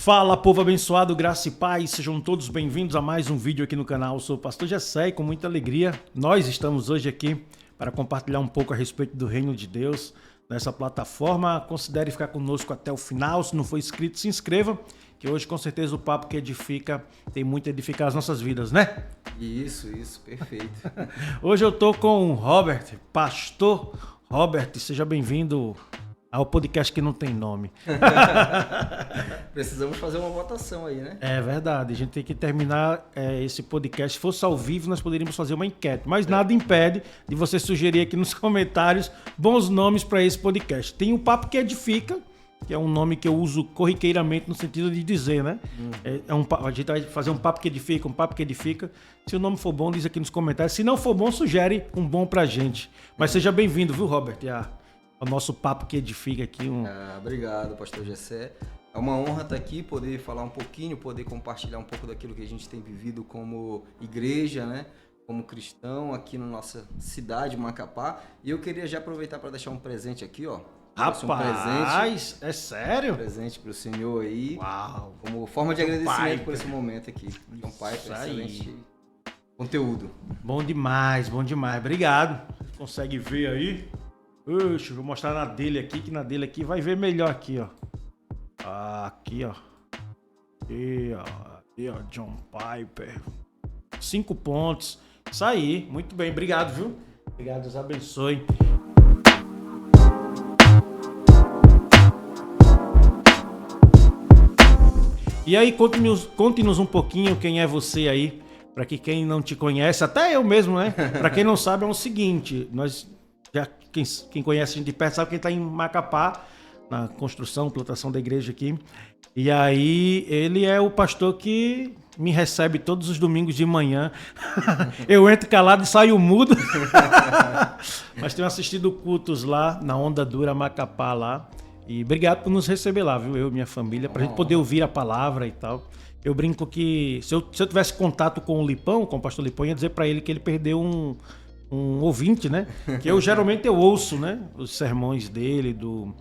Fala, povo abençoado, graça e paz, sejam todos bem-vindos a mais um vídeo aqui no canal. Eu sou o pastor Gessé e com muita alegria nós estamos hoje aqui para compartilhar um pouco a respeito do reino de Deus nessa plataforma. Considere ficar conosco até o final, se não for inscrito, se inscreva, que hoje com certeza o papo que edifica tem muito a edificar as nossas vidas, né? Isso, perfeito. Hoje eu tô com o Robert, pastor Robert, seja bem-vindo ao podcast que não tem nome. Precisamos fazer uma votação aí, né? É verdade, a gente tem que terminar esse podcast. Se fosse ao vivo, nós poderíamos fazer uma enquete, mas nada impede de você sugerir aqui nos comentários bons nomes para esse podcast. Tem o Papo que Edifica, que é um nome que eu uso corriqueiramente no sentido de dizer, né? A gente vai fazer um papo que edifica, um papo que edifica. Se o nome for bom, diz aqui nos comentários. Se não for bom, sugere um bom pra gente. Mas seja bem-vindo, viu, Robert? O nosso papo que edifica aqui. Obrigado, pastor Gessé. É uma honra estar aqui, poder falar um pouquinho, poder compartilhar um pouco daquilo que a gente tem vivido como igreja, né? Como cristão aqui na nossa cidade, Macapá. E eu queria já aproveitar para deixar um presente aqui, ó. Rapaz, é sério? Um presente para o senhor aí. Uau! Como forma de agradecimento por esse momento aqui. John Piper, excelente conteúdo. Bom demais, bom demais. Obrigado. Consegue ver aí? Oxe, vou mostrar na dele aqui, que na dele aqui vai ver melhor aqui, ó. Aqui, ó. Aqui, ó, John Piper. 5 pontos. Isso aí, muito bem. Obrigado, viu? Obrigado, Deus abençoe. E aí, conte-nos um pouquinho quem é você aí, para que quem não te conhece, até eu mesmo, né? Para quem não sabe, é o seguinte, quem conhece a gente de perto sabe que está em Macapá, na construção, plantação da igreja aqui. E aí, ele é o pastor que me recebe todos os domingos de manhã. Eu entro calado e saio mudo. Mas tenho assistido cultos lá, na Onda Dura Macapá lá. E obrigado por nos receber lá, viu? Eu e minha família, pra gente poder ouvir a palavra e tal. Eu brinco que se eu tivesse contato com o Lipão, com o pastor Lipão, ia dizer pra ele que ele perdeu um ouvinte, né? Que geralmente eu ouço, né? Os sermões dele, do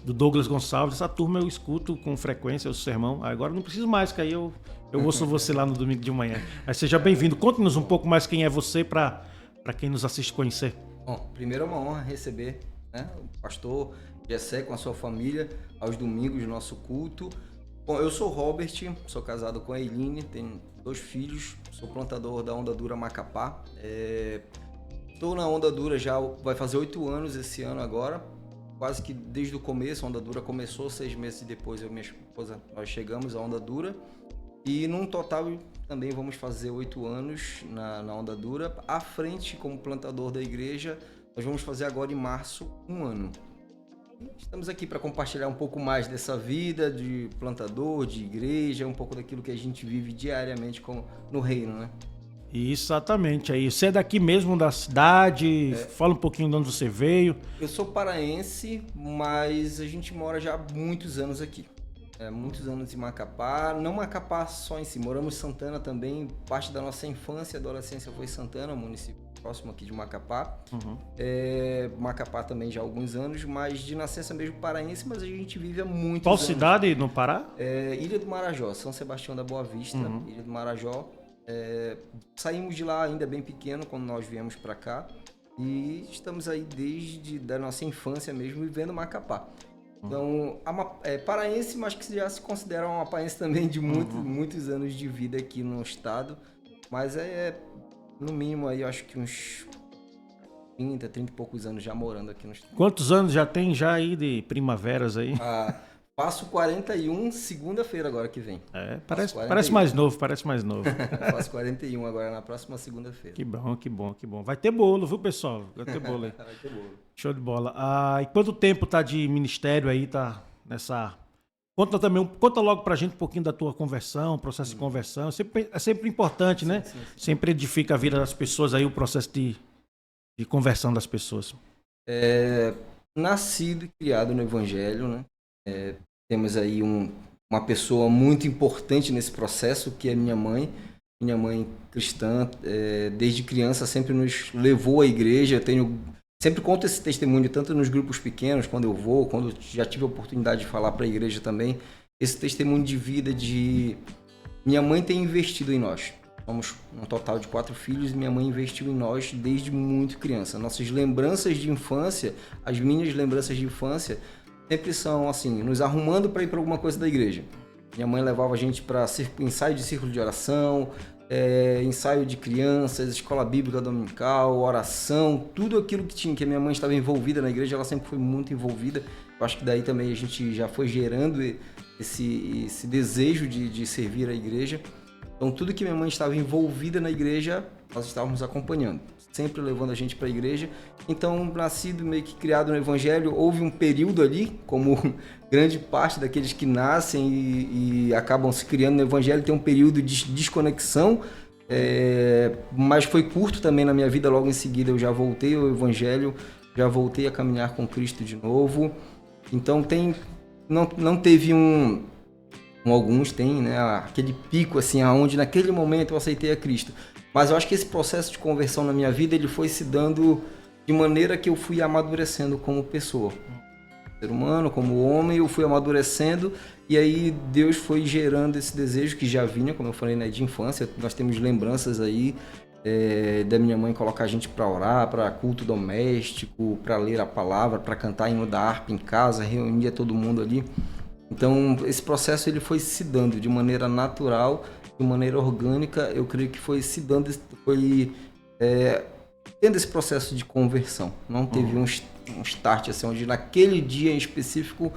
Douglas Gonçalves. Essa turma eu escuto com frequência, o sermão. Agora não preciso mais, que aí eu ouço você lá no domingo de manhã. Mas seja bem-vindo. Conte-nos um pouco mais quem é você pra quem nos assiste conhecer. Bom, primeiro é uma honra receber, né, o pastor Gessé com a sua família aos domingos do nosso culto. Bom, eu sou Robert, sou casado com a Eiline, tenho 2 filhos, sou plantador da Onda Dura Macapá. Estou na Onda Dura já vai fazer 8 anos esse ano agora, quase que desde o começo. A Onda Dura começou 6 meses depois, eu e minha esposa, nós chegamos à Onda Dura. E num total também vamos fazer 8 anos na Onda Dura. À frente, como plantador da igreja, nós vamos fazer agora em março 1 ano. Estamos aqui para compartilhar um pouco mais dessa vida de plantador, de igreja, um pouco daquilo que a gente vive diariamente no reino, né? Exatamente. Aí, você é daqui mesmo da cidade? Fala um pouquinho de onde você veio. Eu sou paraense, mas a gente mora já há muitos anos aqui. Muitos anos em Macapá, não Macapá só em si, moramos em Santana também, parte da nossa infância e adolescência foi Santana, município próximo aqui de Macapá. Macapá também já há alguns anos, mas de nascença mesmo paraense, mas a gente vive há muitos Qual anos. Qual cidade no Pará? Ilha do Marajó, São Sebastião da Boa Vista, Ilha do Marajó. Saímos de lá ainda bem pequeno quando nós viemos para cá e estamos aí desde da nossa infância mesmo vivendo Macapá. Então, paraense, mas que já se considera uma paraense também de muitos anos de vida aqui no estado. Mas no mínimo, aí, eu acho que uns 30 e poucos anos já morando aqui no estado. Quantos anos já tem aí de primaveras aí? Faço 41 segunda-feira agora que vem. Parece mais novo. Faço 41 agora na próxima segunda-feira. Que bom. Vai ter bolo, viu, pessoal? Vai ter bolo aí. Vai ter bolo. Show de bola. E quanto tempo tá de ministério aí, tá nessa... Conta logo pra gente um pouquinho da tua conversão, processo de conversão. É sempre importante, né? Sim. Sempre edifica a vida das pessoas aí, o processo de conversão das pessoas. Nascido e criado no Evangelho, né? Temos aí uma pessoa muito importante nesse processo, que é minha mãe. Minha mãe cristã, desde criança sempre nos levou à igreja. Sempre conto esse testemunho, tanto nos grupos pequenos, quando eu vou, quando já tive a oportunidade de falar para a igreja também. esse testemunho de vida de... Minha mãe tem investido em nós. Somos um total de 4 filhos e minha mãe investiu em nós desde muito criança. Nossas lembranças de infância, as minhas lembranças de infância, sempre são assim, nos arrumando para ir para alguma coisa da igreja. Minha mãe levava a gente para ensaio de círculo de oração, ensaio de crianças, escola bíblica dominical, oração, tudo aquilo que tinha, que a minha mãe estava envolvida na igreja, ela sempre foi muito envolvida. Eu acho que daí também a gente já foi gerando esse desejo de servir a igreja. Então tudo que minha mãe estava envolvida na igreja, nós estávamos acompanhando, sempre levando a gente para a igreja. Então, nascido, meio que criado no evangelho, houve um período ali, como grande parte daqueles que nascem e acabam se criando no evangelho, tem um período de desconexão, mas foi curto também na minha vida. Logo em seguida eu já voltei ao evangelho, já voltei a caminhar com Cristo de novo. Então não teve alguns têm, né, aquele pico assim, aonde naquele momento eu aceitei a Cristo. Mas eu acho que esse processo de conversão na minha vida, ele foi se dando de maneira que eu fui amadurecendo como pessoa. Ser humano, como homem, eu fui amadurecendo e aí Deus foi gerando esse desejo que já vinha, como eu falei, né, de infância. Nós temos lembranças aí da minha mãe colocar a gente para orar, para culto doméstico, para ler a palavra, para cantar hino da harpa em casa, reunia todo mundo ali. Então, esse processo ele foi se dando de maneira natural, de maneira orgânica. Eu creio que foi se dando, foi tendo esse processo de conversão. Não teve um start assim, onde naquele dia em específico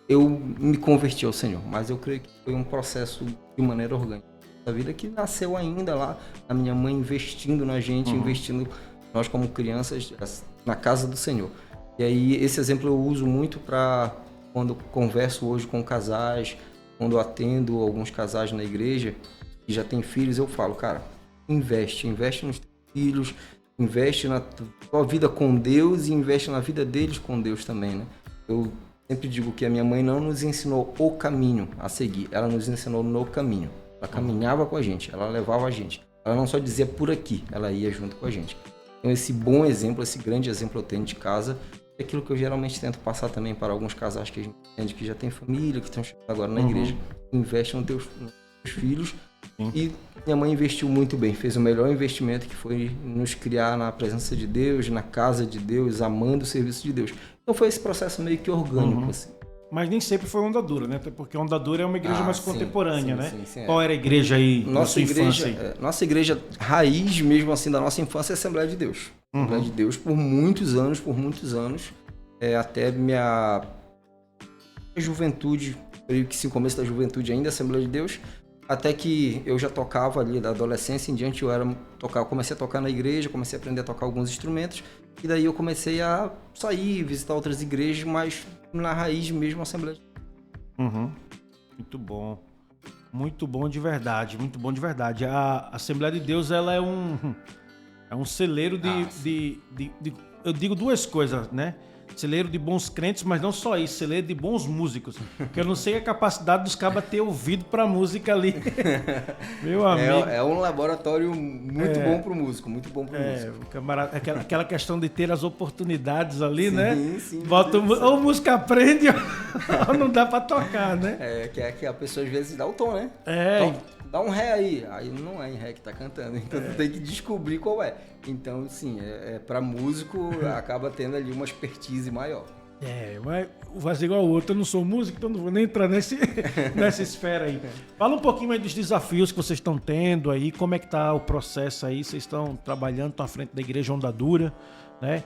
eu me converti ao Senhor. Mas eu creio que foi um processo de maneira orgânica da vida que nasceu ainda lá, a minha mãe investindo na gente, investindo nós como crianças na casa do Senhor. E aí esse exemplo eu uso muito para quando converso hoje com casais, quando eu atendo alguns casais na igreja que já têm filhos, eu falo, cara, investe nos teus filhos, investe na tua vida com Deus e investe na vida deles com Deus também, né? Eu sempre digo que a minha mãe não nos ensinou o caminho a seguir, ela nos ensinou no caminho. Ela caminhava com a gente, ela levava a gente. Ela não só dizia por aqui, ela ia junto com a gente. Então esse bom exemplo, esse grande exemplo eu tenho de casa, é aquilo que eu geralmente tento passar também para alguns casais que a gente entende que já tem família, que estão chegando agora na igreja. Investe nos teus filhos. Sim. E minha mãe investiu muito bem, fez o melhor investimento, que foi nos criar na presença de Deus, na casa de Deus, amando o serviço de Deus. Então foi esse processo meio que orgânico, assim. Mas nem sempre foi Onda Dura, né? Até porque Onda Dura é uma igreja mais contemporânea, né? Sim, Qual era a igreja aí na sua infância? Nossa igreja raiz mesmo assim da nossa infância é a Assembleia de Deus. Assembleia de Deus por muitos anos, até minha juventude, creio que sim, começo da juventude ainda, Assembleia de Deus, até que eu já tocava ali da adolescência em diante, comecei a tocar na igreja, comecei a aprender a tocar alguns instrumentos, e daí eu comecei a sair, visitar outras igrejas, mas na raiz mesmo a Assembleia de Deus. Muito bom de verdade, muito bom de verdade. A Assembleia de Deus, ela é um celeiro eu digo duas coisas, né? Celeiro de bons crentes, mas não só isso, celeiro de bons músicos. Porque eu não sei a capacidade dos cabas ter ouvido pra música ali. Meu amigo. É um laboratório muito bom pro músico, muito bom pro músico. Camarada, aquela questão de ter as oportunidades ali, né? Sim. Bota ou música aprende ou não dá pra tocar, né? Que a pessoa às vezes dá o tom, né? Então, dá um ré aí. Aí não é em ré que tá cantando, então tu tem que descobrir qual é. Então, sim, pra músico acaba tendo ali uma expertise maior. Mas fazer igual o outro, eu não sou músico, então não vou nem entrar nessa esfera aí. Fala um pouquinho aí dos desafios que vocês estão tendo aí, como é que tá o processo aí, vocês estão trabalhando, estão à frente da Igreja Onda Dura, né?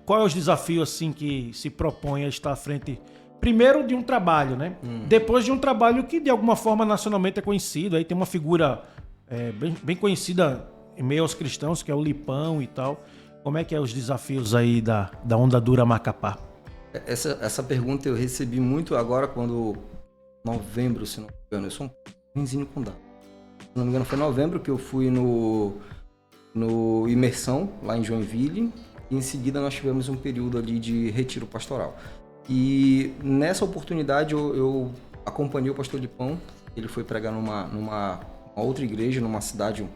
Qual é os desafios assim que se propõe a estar à frente, primeiro de um trabalho, né? Depois de um trabalho que de alguma forma nacionalmente é conhecido, aí tem uma figura bem conhecida em meio aos cristãos, que é o Lipão e tal. Como é que é os desafios aí da Onda Dura Macapá? Essa pergunta eu recebi muito agora quando novembro, se não me engano, eu sou um vizinho com data. Se não me engano, foi novembro que eu fui no Imersão, lá em Joinville, e em seguida nós tivemos um período ali de retiro pastoral. E nessa oportunidade eu acompanhei o pastor Lipão, ele foi pregar numa outra igreja, numa cidade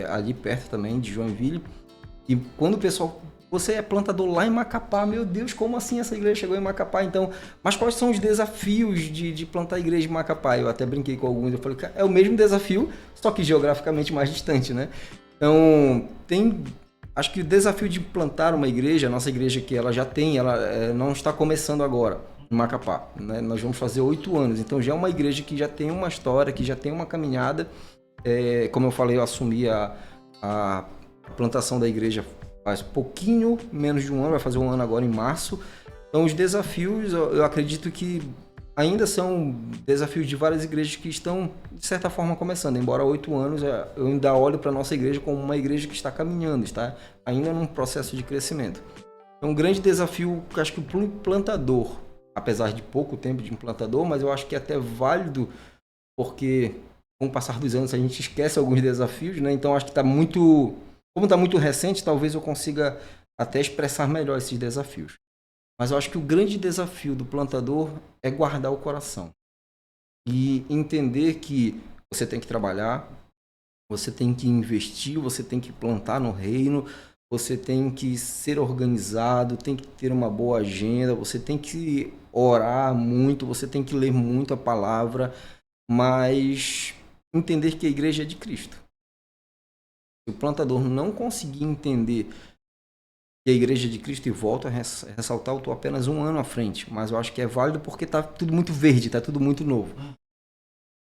ali perto também de Joinville. E quando o pessoal você é plantador lá em Macapá. Meu Deus, como assim essa igreja chegou em Macapá? Então, mas quais são os desafios de plantar a igreja em Macapá? Eu até brinquei com alguns, eu falei, cara, é o mesmo desafio, só que geograficamente mais distante, né? Então, acho que o desafio de plantar uma igreja, a nossa igreja que ela já tem, ela não está começando agora em Macapá, né? Nós vamos fazer 8 anos, então já é uma igreja que já tem uma história, que já tem uma caminhada. Como eu falei, eu assumi a plantação da igreja faz pouquinho menos de um ano, vai fazer um ano agora em março. Então os desafios, eu acredito que ainda são desafios de várias igrejas que estão, de certa forma, começando. Embora 8 anos, eu ainda olho para a nossa igreja como uma igreja que está caminhando, está ainda num processo de crescimento. É um grande desafio, acho que para o plantador, apesar de pouco tempo de implantador, mas eu acho que é até válido, porque com o passar dos anos a gente esquece alguns desafios, né? Então acho que como está muito recente, talvez eu consiga até expressar melhor esses desafios. Mas eu acho que o grande desafio do plantador é guardar o coração e entender que você tem que trabalhar, você tem que investir, você tem que plantar no reino, você tem que ser organizado, tem que ter uma boa agenda, você tem que orar muito, você tem que ler muito a palavra, mas entender que a igreja é de Cristo. Se o plantador não conseguir entender que a igreja é de Cristo, e volto a ressaltar, eu estou apenas um ano à frente, mas eu acho que é válido porque está tudo muito verde, está tudo muito novo.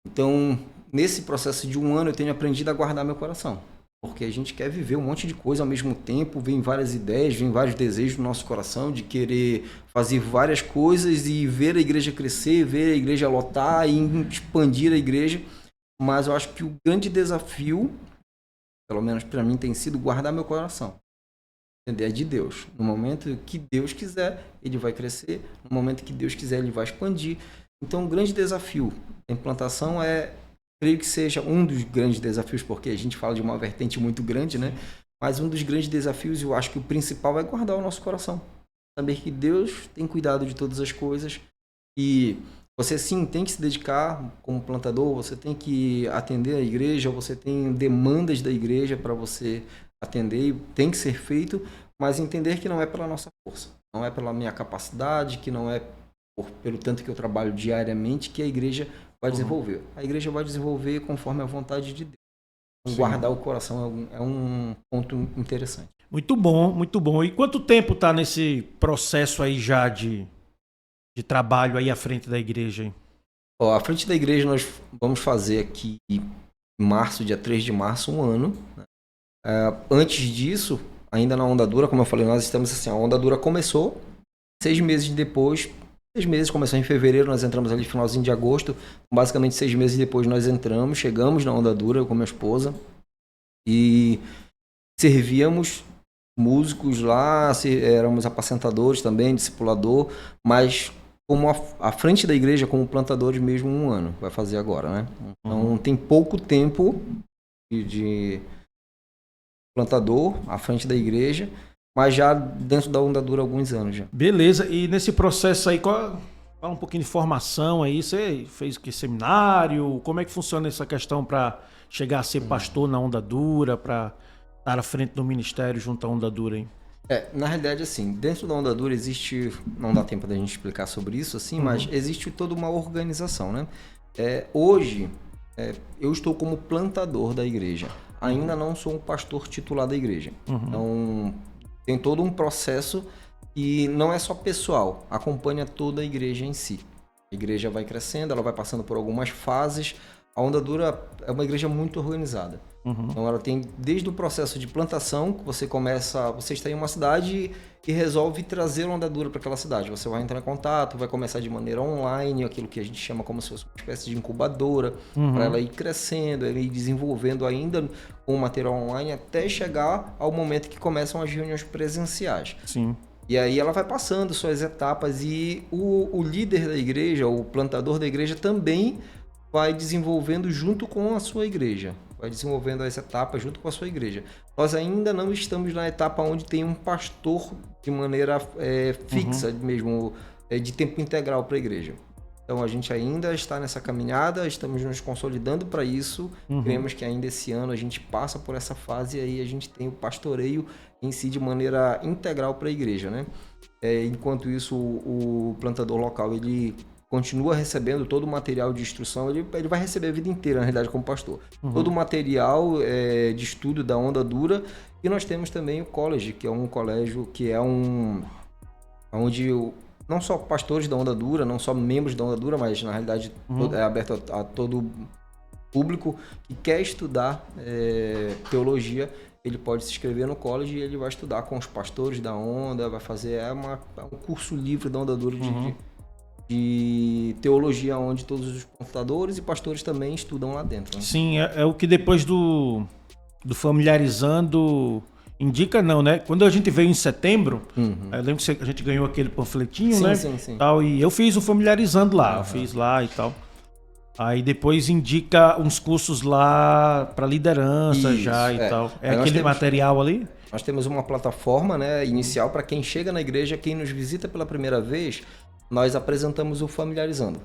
Então, nesse processo de um ano, eu tenho aprendido a guardar meu coração, porque a gente quer viver um monte de coisa ao mesmo tempo, vem várias ideias, vem vários desejos no nosso coração de querer fazer várias coisas e ver a igreja crescer, ver a igreja lotar e expandir a igreja, mas eu acho que o grande desafio, pelo menos para mim, tem sido guardar meu coração. Entender? É de Deus. No momento que Deus quiser, ele vai crescer. No momento que Deus quiser, ele vai expandir. Então, o grande desafio da implantação creio que seja um dos grandes desafios, porque a gente fala de uma vertente muito grande, né? Mas um dos grandes desafios, eu acho que o principal é guardar o nosso coração. Saber que Deus tem cuidado de todas as coisas e você sim tem que se dedicar como plantador, você tem que atender a igreja, você tem demandas da igreja para você atender, tem que ser feito, mas entender que não é pela nossa força, não é pela minha capacidade, que não é pelo tanto que eu trabalho diariamente que a igreja vai desenvolver. A igreja vai desenvolver conforme a vontade de Deus. Sim. Guardar o coração é um ponto interessante. Muito bom, muito bom. E quanto tempo está nesse processo aí já de trabalho aí à frente da igreja? Hein? À frente da igreja nós vamos fazer aqui em março, dia 3 de março, um ano. Né? Antes disso, ainda na Onda Dura, como eu falei, nós estamos assim, a Onda Dura começou, 6 meses depois, 6 meses, começou em fevereiro, nós entramos ali no finalzinho de agosto, basicamente 6 meses depois nós chegamos na Onda Dura, eu com minha esposa, e servíamos músicos lá, éramos apacentadores também, discipulador, mas como à frente da igreja, como plantadores mesmo, um ano, vai fazer agora, né? Então tem pouco tempo de plantador à frente da igreja, mas já dentro da Onda Dura há alguns anos já. Beleza, e nesse processo aí, fala um pouquinho de formação aí, você fez o que, seminário? Como é que funciona essa questão para chegar a ser pastor na Onda Dura, para estar à frente do ministério junto à Onda Dura, hein? Na realidade, assim, dentro da Onda Dura existe, não dá tempo da gente explicar sobre isso, assim, mas existe toda uma organização, né? Hoje, eu estou como plantador da igreja, ainda não sou um pastor titular da igreja, então tem todo um processo e não é só pessoal, acompanha toda a igreja em si. A igreja vai crescendo, ela vai passando por algumas fases. A Onda Dura é uma igreja muito organizada. Então ela tem desde o processo de plantação, que você está em uma cidade e resolve trazer a Onda Dura para aquela cidade. Você vai entrar em contato, vai começar de maneira online, aquilo que a gente chama como se fosse uma espécie de incubadora, para ela ir crescendo, ela ir desenvolvendo ainda com o material online, até chegar ao momento que começam as reuniões presenciais. Sim. E aí ela vai passando suas etapas e o líder da igreja, o plantador da igreja também vai desenvolvendo junto com a sua igreja. Vai desenvolvendo as etapas junto com a sua igreja. Nós ainda não estamos na etapa onde tem um pastor de maneira fixa mesmo, de tempo integral para a igreja. Então a gente ainda está nessa caminhada, estamos nos consolidando para isso. Cremos que ainda esse ano a gente passa por essa fase e aí a gente tem o pastoreio em si de maneira integral para a igreja, né? Enquanto isso, o plantador local, ele continua recebendo todo o material de instrução, ele vai receber a vida inteira, na realidade, como pastor. Todo o material de estudo da Onda Dura. E nós temos também o college, que é um colégio que é onde não só pastores da Onda Dura, não só membros da Onda Dura, mas na realidade é aberto a todo público que quer estudar teologia. Ele pode se inscrever no college e ele vai estudar com os pastores da Onda, vai fazer um curso livre da Onda Dura de teologia, onde todos os computadores e pastores também estudam lá dentro. Né? Sim, é o que depois do Familiarizando indica, não, né? Quando a gente veio em setembro, eu lembro que a gente ganhou aquele panfletinho, né? Sim. Tal, e eu fiz o Familiarizando lá, eu fiz lá e tal. Aí depois indica uns cursos lá para liderança e tal. É aquele material ali? Nós temos uma plataforma, né, inicial para quem chega na igreja, quem nos visita pela primeira vez, nós apresentamos o Familiarizando.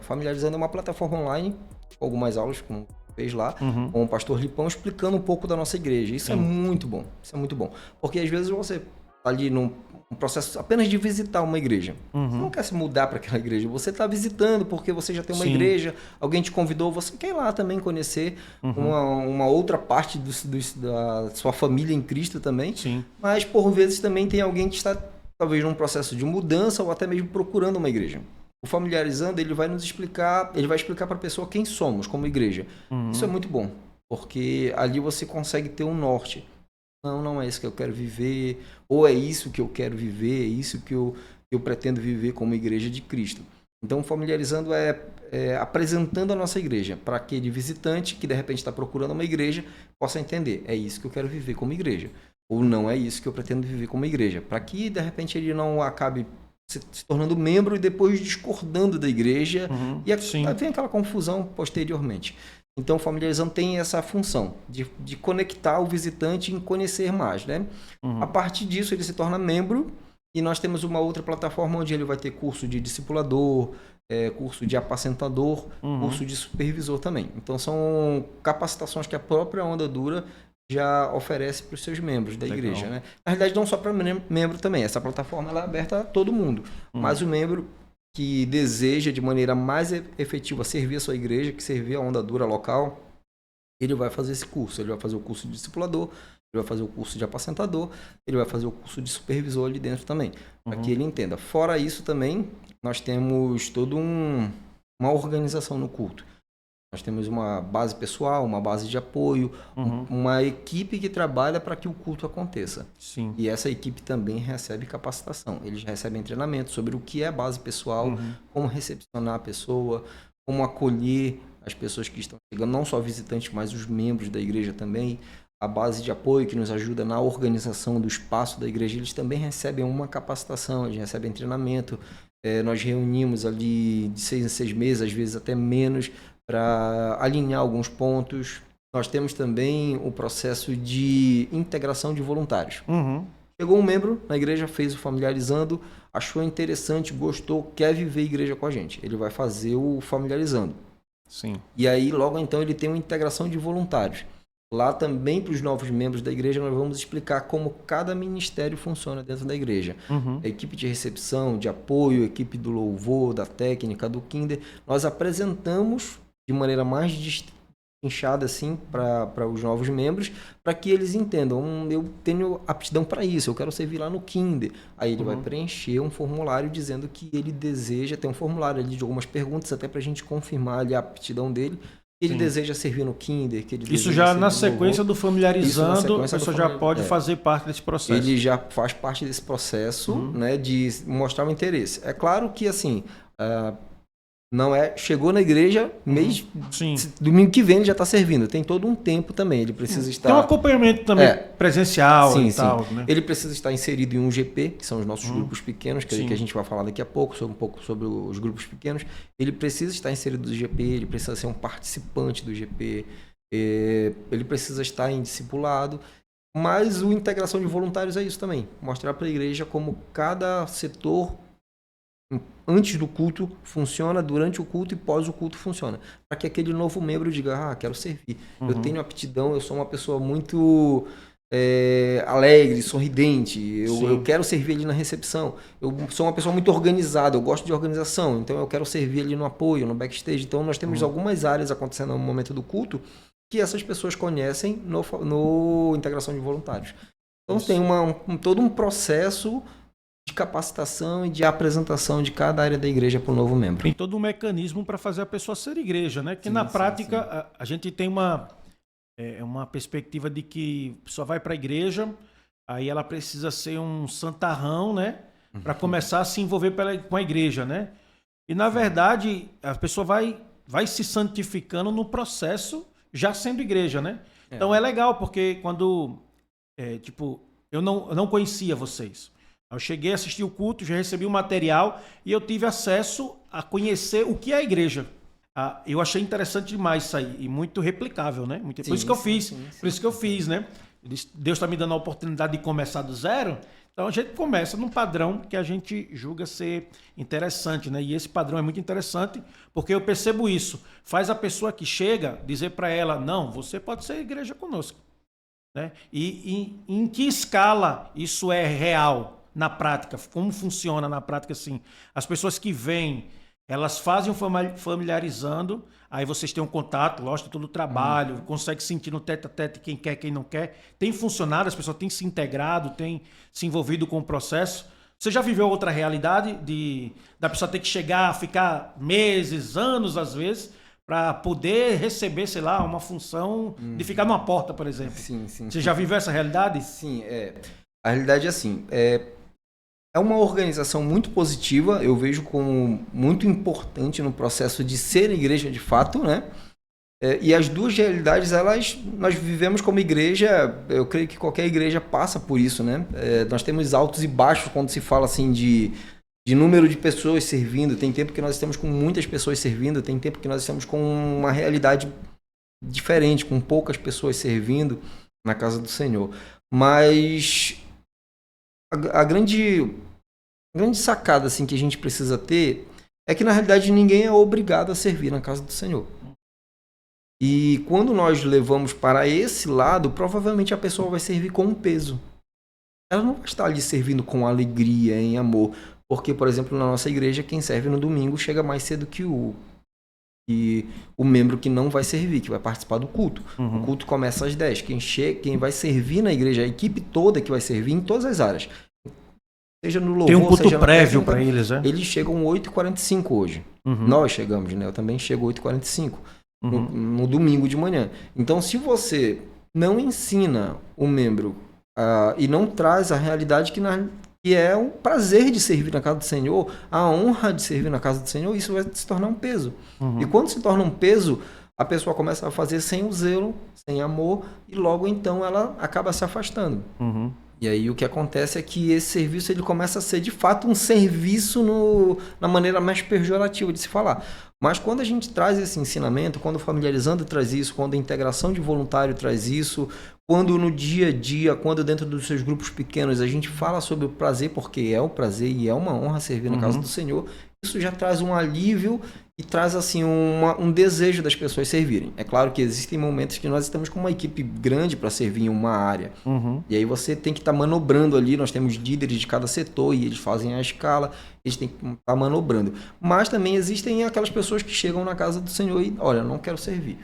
Familiarizando é uma plataforma online, com algumas aulas, como fez lá, com o pastor Lipão, explicando um pouco da nossa igreja. Isso é muito bom, Porque às vezes você está ali num processo apenas de visitar uma igreja. Você não quer se mudar para aquela igreja, você está visitando porque você já tem uma igreja, alguém te convidou, você quer ir lá também conhecer uma outra parte da sua família em Cristo também. Mas por vezes também tem alguém que está talvez num processo de mudança ou até mesmo procurando uma igreja. O Familiarizando, ele vai explicar para a pessoa quem somos como igreja. Isso é muito bom, porque ali você consegue ter um norte. Não é isso que eu quero viver, ou é isso que eu quero viver, é isso que eu pretendo viver como igreja de Cristo. Então, Familiarizando é apresentando a nossa igreja para aquele visitante que de repente está procurando uma igreja, possa entender, é isso que eu quero viver como igreja, ou não é isso que eu pretendo viver como igreja, para que de repente ele não acabe se tornando membro e depois discordando da igreja, e aí vem aquela confusão posteriormente. Então, o Familiarizando tem essa função de conectar o visitante em conhecer mais, né? A partir disso, ele se torna membro e nós temos uma outra plataforma onde ele vai ter curso de discipulador, curso de apacentador, curso de supervisor também. Então, são capacitações que a própria Onda Dura já oferece para os seus membros da igreja, né? Na realidade, não só para membro também. Essa plataforma ela é aberta a todo mundo, mas o membro que deseja de maneira mais efetiva servir a sua igreja, que servir a Onda Dura local, ele vai fazer esse curso. Ele vai fazer o curso de discipulador, ele vai fazer o curso de apacentador, ele vai fazer o curso de supervisor ali dentro também, para que ele entenda. Fora isso também, nós temos toda uma organização no culto. Nós temos uma base pessoal, uma base de apoio, uma equipe que trabalha para que o culto aconteça. E essa equipe também recebe capacitação. Eles recebem treinamento sobre o que é base pessoal, como recepcionar a pessoa, como acolher as pessoas que estão chegando, não só visitantes, mas os membros da igreja também. A base de apoio que nos ajuda na organização do espaço da igreja, eles também recebem uma capacitação, eles recebem treinamento. Nós reunimos ali de 6 em 6 meses, às vezes até menos, para alinhar alguns pontos. Nós temos também o processo de integração de voluntários. Chegou um membro na igreja, fez o Familiarizando, achou interessante, gostou, quer viver a igreja com a gente. Ele vai fazer o Familiarizando. E aí, logo então, ele tem uma integração de voluntários. Lá também, para os novos membros da igreja, nós vamos explicar como cada ministério funciona dentro da igreja. A equipe de recepção, de apoio, a equipe do louvor, da técnica, do kinder. Nós apresentamos de maneira mais destrinchada assim, para os novos membros, para que eles entendam, eu tenho aptidão para isso, eu quero servir lá no kinder. Aí ele vai preencher um formulário dizendo que ele deseja, tem um formulário ali de algumas perguntas, até para a gente confirmar ali a aptidão dele. Ele deseja servir no kinder, que ele isso já na sequência do Familiarizando, a pessoa já pode fazer parte desse processo. Ele já faz parte desse processo, né, de mostrar o interesse. É claro que, assim, não chegou na igreja, mês, domingo que vem ele já está servindo. Tem todo um tempo também, ele precisa estar... Tem um acompanhamento também presencial e tal. Né? Ele precisa estar inserido em um GP, que são os nossos grupos pequenos, que a gente vai falar daqui a pouco, um pouco sobre os grupos pequenos. Ele precisa estar inserido no GP, ele precisa ser um participante do GP, ele precisa estar em discipulado. Mas a integração de voluntários é isso também, mostrar para a igreja como cada setor antes do culto funciona, durante o culto e pós o culto funciona. Para que aquele novo membro diga, quero servir. Eu tenho aptidão, eu sou uma pessoa muito alegre, sorridente, eu quero servir ali na recepção. Eu sou uma pessoa muito organizada, eu gosto de organização, então eu quero servir ali no apoio, no backstage. Então nós temos algumas áreas acontecendo no momento do culto que essas pessoas conhecem no integração de voluntários. Então tem todo um processo de capacitação e de apresentação de cada área da igreja para o novo membro. Tem todo um mecanismo para fazer a pessoa ser igreja, né? Que na prática a gente tem uma perspectiva de que só vai para a igreja, aí ela precisa ser um santarrão, né? Para começar a se envolver com a igreja, né? E na verdade a pessoa vai se santificando no processo já sendo igreja, né? Então é legal porque quando eu não conhecia vocês. Eu cheguei a assistir o culto, já recebi o material e eu tive acesso a conhecer o que é a igreja. Eu achei interessante demais isso aí e muito replicável, né? Por isso que eu fiz, por isso que eu fiz, né? Deus está me dando a oportunidade de começar do zero, então a gente começa num padrão que a gente julga ser interessante, né? E esse padrão é muito interessante porque eu percebo isso. Faz a pessoa que chega dizer para ela, não, você pode ser igreja conosco, né? E em que escala isso é real? Na prática, como funciona na prática assim? As pessoas que vêm, elas fazem familiarizando, aí vocês têm um contato, lógico, todo o trabalho, consegue sentir no tete a tete quem quer, quem não quer. Tem funcionado, as pessoas têm se integrado, têm se envolvido com o processo. Você já viveu outra realidade da pessoa ter que chegar, ficar meses, anos às vezes, para poder receber, sei lá, uma função de ficar numa porta, por exemplo? Sim. Você já viveu essa realidade? Sim, a realidade é assim, é uma organização muito positiva, eu vejo como muito importante no processo de ser igreja de fato, né? E as duas realidades, nós vivemos como igreja, eu creio que qualquer igreja passa por isso, né? Nós temos altos e baixos quando se fala assim de número de pessoas servindo, tem tempo que nós estamos com muitas pessoas servindo, tem tempo que nós estamos com uma realidade diferente, com poucas pessoas servindo na casa do Senhor. Mas a grande sacada assim, que a gente precisa ter é que, na realidade, ninguém é obrigado a servir na casa do Senhor. E quando nós levamos para esse lado, provavelmente a pessoa vai servir com um peso. Ela não vai estar ali servindo com alegria, em amor. Porque, por exemplo, na nossa igreja, quem serve no domingo chega mais cedo que o membro que não vai servir, que vai participar do culto. O culto começa às 10. Quem vai servir na igreja, a equipe toda que vai servir em todas as áreas. Seja no louvor, tem um culto seja prévio para eles, né? Eles chegam 8h45 hoje. Nós chegamos, né? Eu também chego 8h45 no domingo de manhã. Então, se você não ensina o membro e não traz a realidade que é o prazer de servir na casa do Senhor, a honra de servir na casa do Senhor, isso vai se tornar um peso. E quando se torna um peso, a pessoa começa a fazer sem o zelo, sem amor, e logo então ela acaba se afastando. E aí o que acontece é que esse serviço ele começa a ser de fato um serviço na maneira mais pejorativa de se falar. Mas quando a gente traz esse ensinamento, quando o Familiarizando traz isso, quando a integração de voluntário traz isso, quando no dia a dia, quando dentro dos seus grupos pequenos a gente fala sobre o prazer, porque é um prazer e é uma honra servir na casa do Senhor, isso já traz um alívio e traz assim um desejo das pessoas servirem. É claro que existem momentos que nós estamos com uma equipe grande para servir em uma área. E aí você tem que estar manobrando ali, nós temos líderes de cada setor e eles fazem a escala, eles têm que estar manobrando. Mas também existem aquelas pessoas que chegam na casa do Senhor e, olha, não quero servir.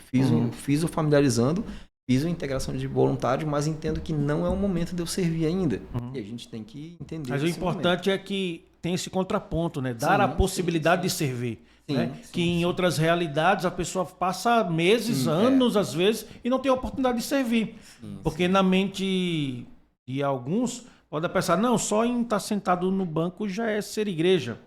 Fiz o Familiarizando, fiz a integração de voluntários, mas entendo que não é o momento de eu servir ainda. E a gente tem que entender. Mas o importante é que tem esse contraponto, né? Dar a possibilidade de servir. Né? Que em outras realidades a pessoa passa meses, anos às vezes, e não tem a oportunidade de servir. Porque na mente de alguns pode pensar, não, só em estar sentado no banco já é ser igreja.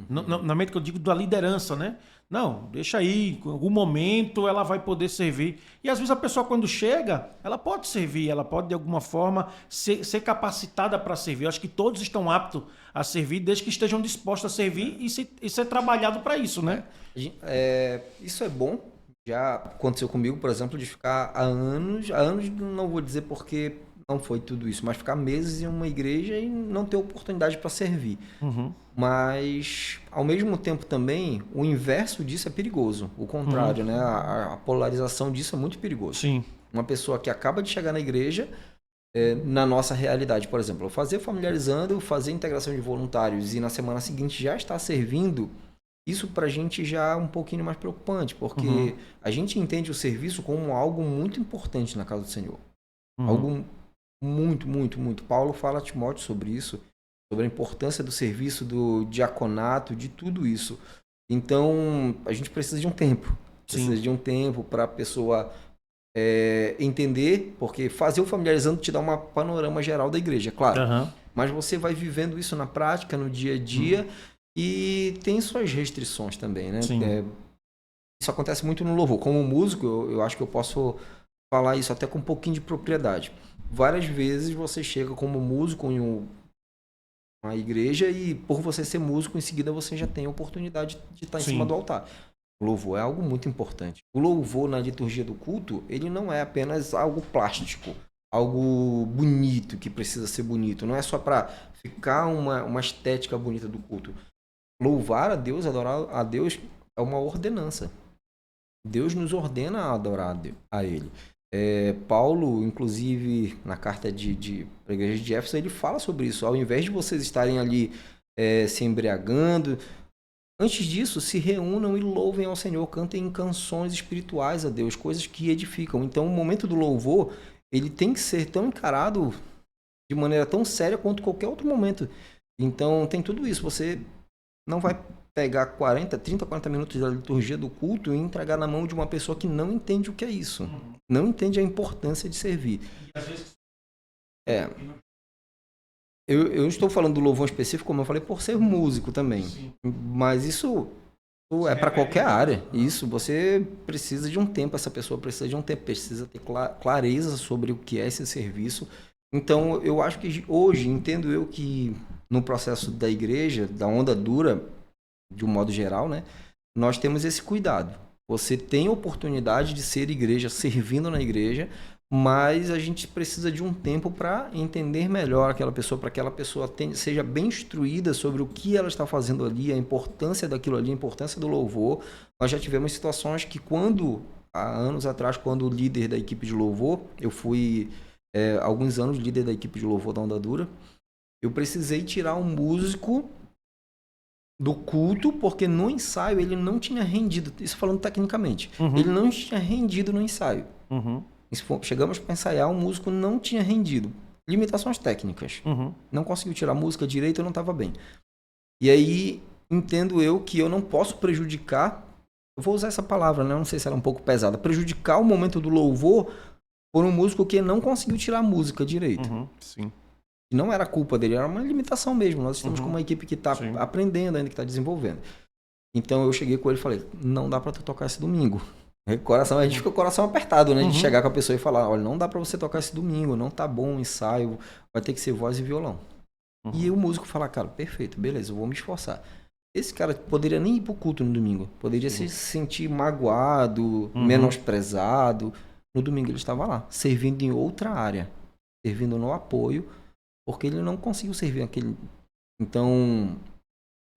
Na mente que eu digo da liderança, né? Não, deixa aí, em algum momento ela vai poder servir. E às vezes a pessoa quando chega, ela pode servir, ela pode de alguma forma ser capacitada para servir. Eu acho que todos estão aptos a servir desde que estejam dispostos a servir e ser trabalhado para isso, né? Isso é bom. Já aconteceu comigo, por exemplo, de ficar há anos não vou dizer porque não foi tudo isso, mas ficar meses em uma igreja e não ter oportunidade para servir. Uhum. Mas, ao mesmo tempo também, o inverso disso é perigoso. O contrário, né? A polarização disso é muito perigoso. Sim. Uma pessoa que acaba de chegar na igreja, na nossa realidade, por exemplo, fazer familiarizando, fazer integração de voluntários e na semana seguinte já estar servindo, isso para a gente já é um pouquinho mais preocupante, porque a gente entende o serviço como algo muito importante na casa do Senhor. Algo muito, muito, muito. Paulo fala a Timóteo sobre isso, sobre a importância do serviço, do diaconato, de tudo isso. Então, a gente precisa de um tempo. Precisa de um tempo para a pessoa entender, porque fazer o familiarizando te dá um panorama geral da igreja, claro. Mas você vai vivendo isso na prática, no dia a dia, e tem suas restrições também, né? Isso acontece muito no louvor. Como músico, eu acho que eu posso falar isso até com um pouquinho de propriedade. Várias vezes você chega como músico em uma igreja e por você ser músico, em seguida você já tem a oportunidade de estar em cima do altar. O louvor é algo muito importante. O louvor na liturgia do culto, ele não é apenas algo plástico, algo bonito que precisa ser bonito. Não é só para ficar uma estética bonita do culto. Louvar a Deus, adorar a Deus é uma ordenança. Deus nos ordena a adorar a Ele. Paulo, inclusive, na carta para a igreja de Éfeso, ele fala sobre isso. Ao invés de vocês estarem ali se embriagando, antes disso, se reúnam e louvem ao Senhor, cantem canções espirituais a Deus, coisas que edificam. Então, o momento do louvor, ele tem que ser tão encarado de maneira tão séria quanto qualquer outro momento. Então, tem tudo isso. Você não vai pegar 30, 40 minutos da liturgia do culto e entregar na mão de uma pessoa que não entende o que é isso. Não entende a importância de servir. Eu estou falando do louvor específico, como eu falei, por ser músico também. Mas isso é para qualquer área. Isso, você precisa de um tempo, essa pessoa precisa de um tempo, precisa ter clareza sobre o que é esse serviço. Então, eu acho que hoje, entendo eu que no processo da igreja, da onda dura, de um modo geral, né, nós temos esse cuidado. Você tem a oportunidade de ser igreja, servindo na igreja, mas a gente precisa de um tempo para entender melhor aquela pessoa, para que aquela pessoa seja bem instruída sobre o que ela está fazendo ali, a importância daquilo ali, a importância do louvor. Nós já tivemos situações que há anos atrás, quando o líder da equipe de louvor, eu fui alguns anos líder da equipe de louvor da Onda Dura, eu precisei tirar um músico do culto, porque no ensaio ele não tinha rendido, isso falando tecnicamente, ele não tinha rendido no ensaio. Chegamos para ensaiar, o músico não tinha rendido. Limitações técnicas. Não conseguiu tirar a música direito, eu não estava bem. E aí, entendo eu que eu não posso prejudicar, eu vou usar essa palavra, né? Não sei se ela é um pouco pesada, prejudicar o momento do louvor por um músico que não conseguiu tirar a música direito. Sim. Não era culpa dele, era uma limitação mesmo. Nós estamos com uma equipe que está aprendendo ainda, que está desenvolvendo. Então eu cheguei com ele e falei, não dá para tu tocar esse domingo. A gente fica com o coração apertado, né? De chegar com a pessoa e falar, olha, não dá para você tocar esse domingo, não tá bom o ensaio, vai ter que ser voz e violão. E o músico fala, cara, perfeito, beleza, eu vou me esforçar. Esse cara poderia nem ir pro culto no domingo, poderia se sentir magoado, menosprezado. No domingo ele estava lá, servindo em outra área, servindo no apoio, porque ele não conseguiu servir aquele. Então,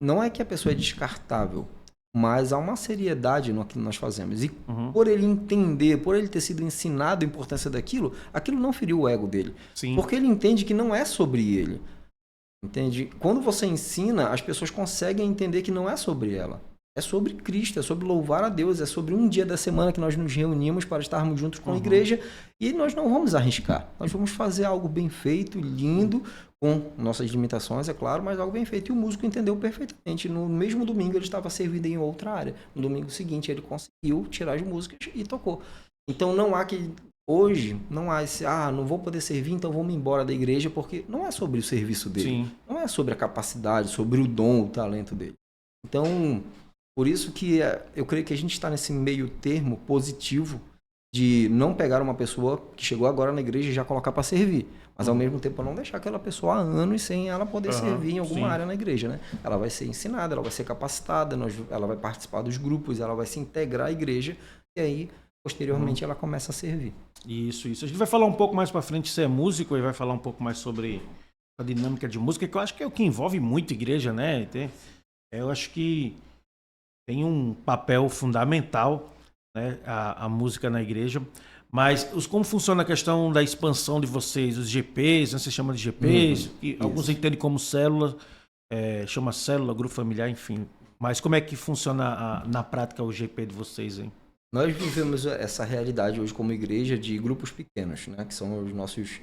não é que a pessoa é descartável, mas há uma seriedade no que nós fazemos. E por ele entender, por ele ter sido ensinado a importância daquilo, aquilo não feriu o ego dele. Porque ele entende que não é sobre ele. Entende? Quando você ensina, as pessoas conseguem entender que não é sobre ela. É sobre Cristo, é sobre louvar a Deus, é sobre um dia da semana que nós nos reunimos para estarmos juntos com a igreja e nós não vamos arriscar. Nós vamos fazer algo bem feito, lindo, com nossas limitações, é claro, mas algo bem feito. E o músico entendeu perfeitamente. No mesmo domingo ele estava servindo em outra área. No domingo seguinte ele conseguiu tirar as músicas e tocou. Então não há que... Hoje não há esse, não vou poder servir, então vou me embora da igreja, porque não é sobre o serviço dele. Não é sobre a capacidade, sobre o dom, o talento dele. Então... Por isso que eu creio que a gente está nesse meio termo positivo de não pegar uma pessoa que chegou agora na igreja e já colocar para servir. Mas ao mesmo tempo não deixar aquela pessoa há anos sem ela poder servir em alguma área na igreja, né? Ela vai ser ensinada, ela vai ser capacitada, ela vai participar dos grupos, ela vai se integrar à igreja e aí posteriormente ela começa a servir. Isso. A gente vai falar um pouco mais pra frente, você é músico, e vai falar um pouco mais sobre a dinâmica de música, que eu acho que é o que envolve muito a igreja, né? Eu acho que tem um papel fundamental, né, a música na igreja. Mas como funciona a questão da expansão de vocês, os GPs, né? Você chama de GPs, que alguns entendem como célula, chama célula, grupo familiar, enfim. Mas como é que funciona na prática o GP de vocês, hein? Nós vivemos essa realidade hoje como igreja de grupos pequenos, né? Que são os nossos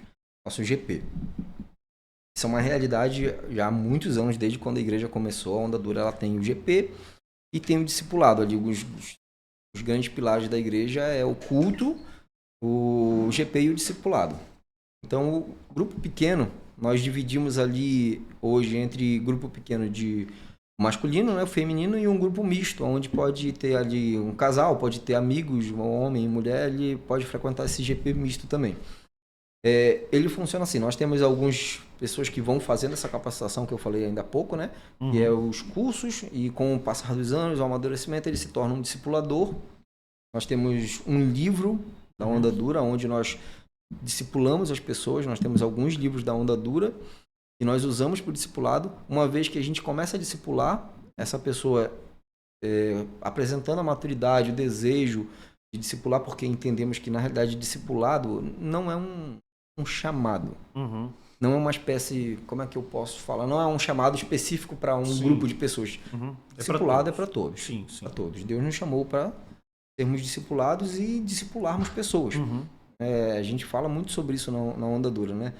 GP. Isso é uma realidade já há muitos anos, desde quando a igreja começou. A Onda Dura ela tem o GP e tem o discipulado. Ali, os grandes pilares da igreja é o culto, o GP e o discipulado. Então, o grupo pequeno, nós dividimos ali hoje entre grupo pequeno de masculino, né, o feminino, e um grupo misto, onde pode ter ali um casal, pode ter amigos, um homem e mulher, ele pode frequentar esse GP misto também. Ele funciona assim, nós temos algumas pessoas que vão fazendo essa capacitação que eu falei ainda há pouco, né? Que é os cursos, e com o passar dos anos, o amadurecimento, ele se torna um discipulador. Nós temos um livro da Onda Dura, onde nós discipulamos as pessoas. Nós temos alguns livros da Onda Dura que nós usamos para o discipulado. Uma vez que a gente começa a discipular, essa pessoa apresentando a maturidade, o desejo de discipular, porque entendemos que, na realidade, discipulado não é um chamado. Não é uma espécie, como é que eu posso falar? Não é um chamado específico para um grupo de pessoas. Discipulado é para todos. Sim. Para todos. Deus nos chamou para sermos discipulados e discipularmos pessoas. A gente fala muito sobre isso na Onda Dura, né?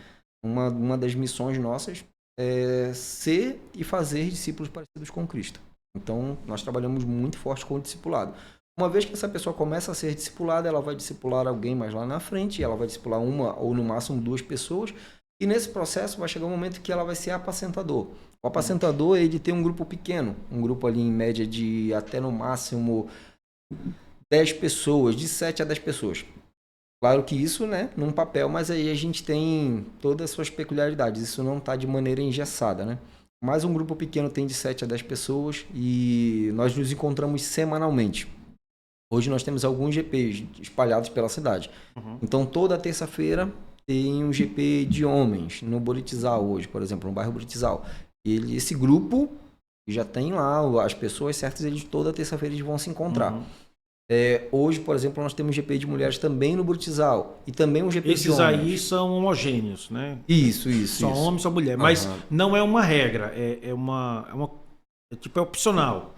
Uma das missões nossas é ser e fazer discípulos parecidos com Cristo. Então, nós trabalhamos muito forte com o discipulado. Uma vez que essa pessoa começa a ser discipulada, ela vai discipular alguém mais lá na frente, ela vai discipular uma ou no máximo 2 pessoas, e nesse processo vai chegar um momento que ela vai ser apacentador. O apacentador, ele tem um grupo pequeno, um grupo ali em média de até no máximo 10 pessoas, de 7 a 10 pessoas. Claro que isso, né, num papel, mas aí a gente tem todas as suas peculiaridades, isso não está de maneira engessada, né? Mas um grupo pequeno tem de 7 a 10 pessoas e nós nos encontramos semanalmente. Hoje nós temos alguns GPs espalhados pela cidade. Então, toda terça-feira tem um GP de homens no Boritizal hoje, por exemplo, no bairro Boritizal. Esse grupo já tem lá as pessoas certas, eles toda terça-feira eles vão se encontrar. Hoje, por exemplo, nós temos GP de mulheres também no Boritizal. E também um GP de homens. Esses aí são homogêneos, né? Isso. Só homem, só mulher. Mas não é uma regra, é opcional.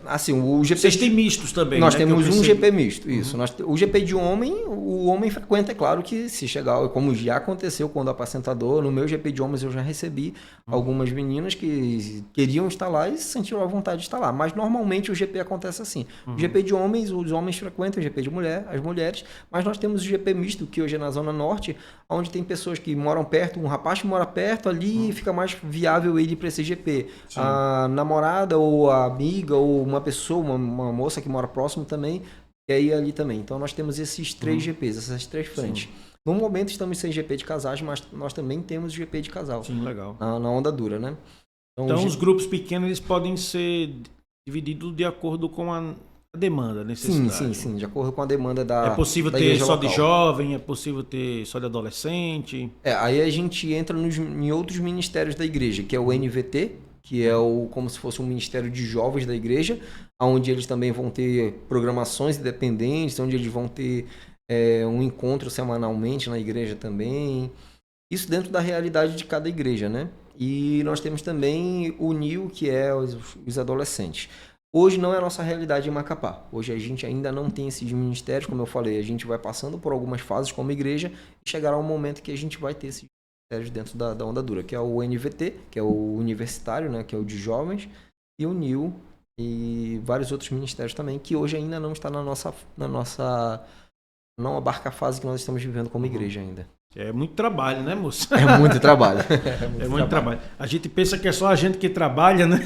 Assim, o GP... Vocês têm mistos também, Nós né? temos um GP misto, isso. O GP de homem, o homem frequenta, é claro que se chegar, como já aconteceu quando apacentador, no meu GP de homens eu já recebi algumas meninas que queriam estar lá e sentiram a vontade de estar lá. Mas normalmente o GP acontece assim. O GP de homens, os homens frequentam, o GP de mulher, as mulheres, mas nós temos o GP misto, que hoje é na Zona Norte, onde tem pessoas que moram perto, um rapaz que mora perto ali, fica mais viável ele ir para esse GP. Sim. A namorada ou a amiga ou uma pessoa, uma moça que mora próximo também, quer ir ali também. Então nós temos esses 3 GPs, essas 3 frentes. Sim. No momento estamos sem GP de casais, mas nós também temos GP de casal. Sim, legal. Na Onda Dura, né? Então os grupos pequenos eles podem ser divididos de acordo com a demanda, a necessidade. Sim, de acordo com a demanda da É possível ter só local. De jovem, é possível ter só de adolescente. Aí a gente entra em outros ministérios da igreja, que é o NVT, que é como se fosse um ministério de jovens da igreja, onde eles também vão ter programações independentes, onde eles vão ter um encontro semanalmente na igreja também. Isso dentro da realidade de cada igreja, né? E nós temos também o NIL, que é os adolescentes. Hoje não é a nossa realidade em Macapá. Hoje a gente ainda não tem esses ministérios, como eu falei, a gente vai passando por algumas fases como igreja e chegará um momento que a gente vai ter esses ministérios dentro da Onda Dura, que é o NVT, que é o universitário, né, que é o de jovens, e o NIL e vários outros ministérios também, que hoje ainda não está na nossa não abarca a fase que nós estamos vivendo como igreja ainda. É muito trabalho, né, moço? É muito trabalho. É muito trabalho. A gente pensa que é só a gente que trabalha, né?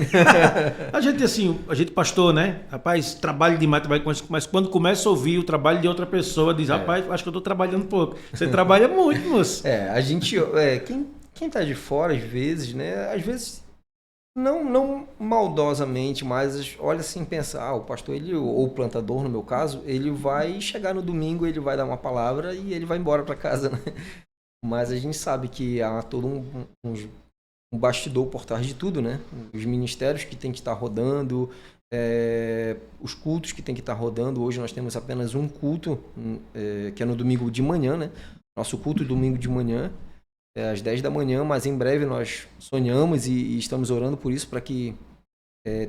A gente pastor, né? Rapaz, trabalho demais, mas quando começa a ouvir o trabalho de outra pessoa, diz, rapaz, acho que eu estou trabalhando pouco. Você trabalha muito, moço. A gente, quem tá de fora, às vezes, né? Às vezes Não maldosamente, mas olha assim, pensar, o pastor, ele, ou o plantador, no meu caso, ele vai chegar no domingo, ele vai dar uma palavra e ele vai embora para casa, né? Mas a gente sabe que há todo um bastidor por trás de tudo, né? Os ministérios que tem que estar rodando, os cultos que tem que estar rodando. Hoje nós temos apenas um culto, que é no domingo de manhã, né? Nosso culto domingo de manhã, às 10 da manhã, mas em breve nós sonhamos e estamos orando por isso, para que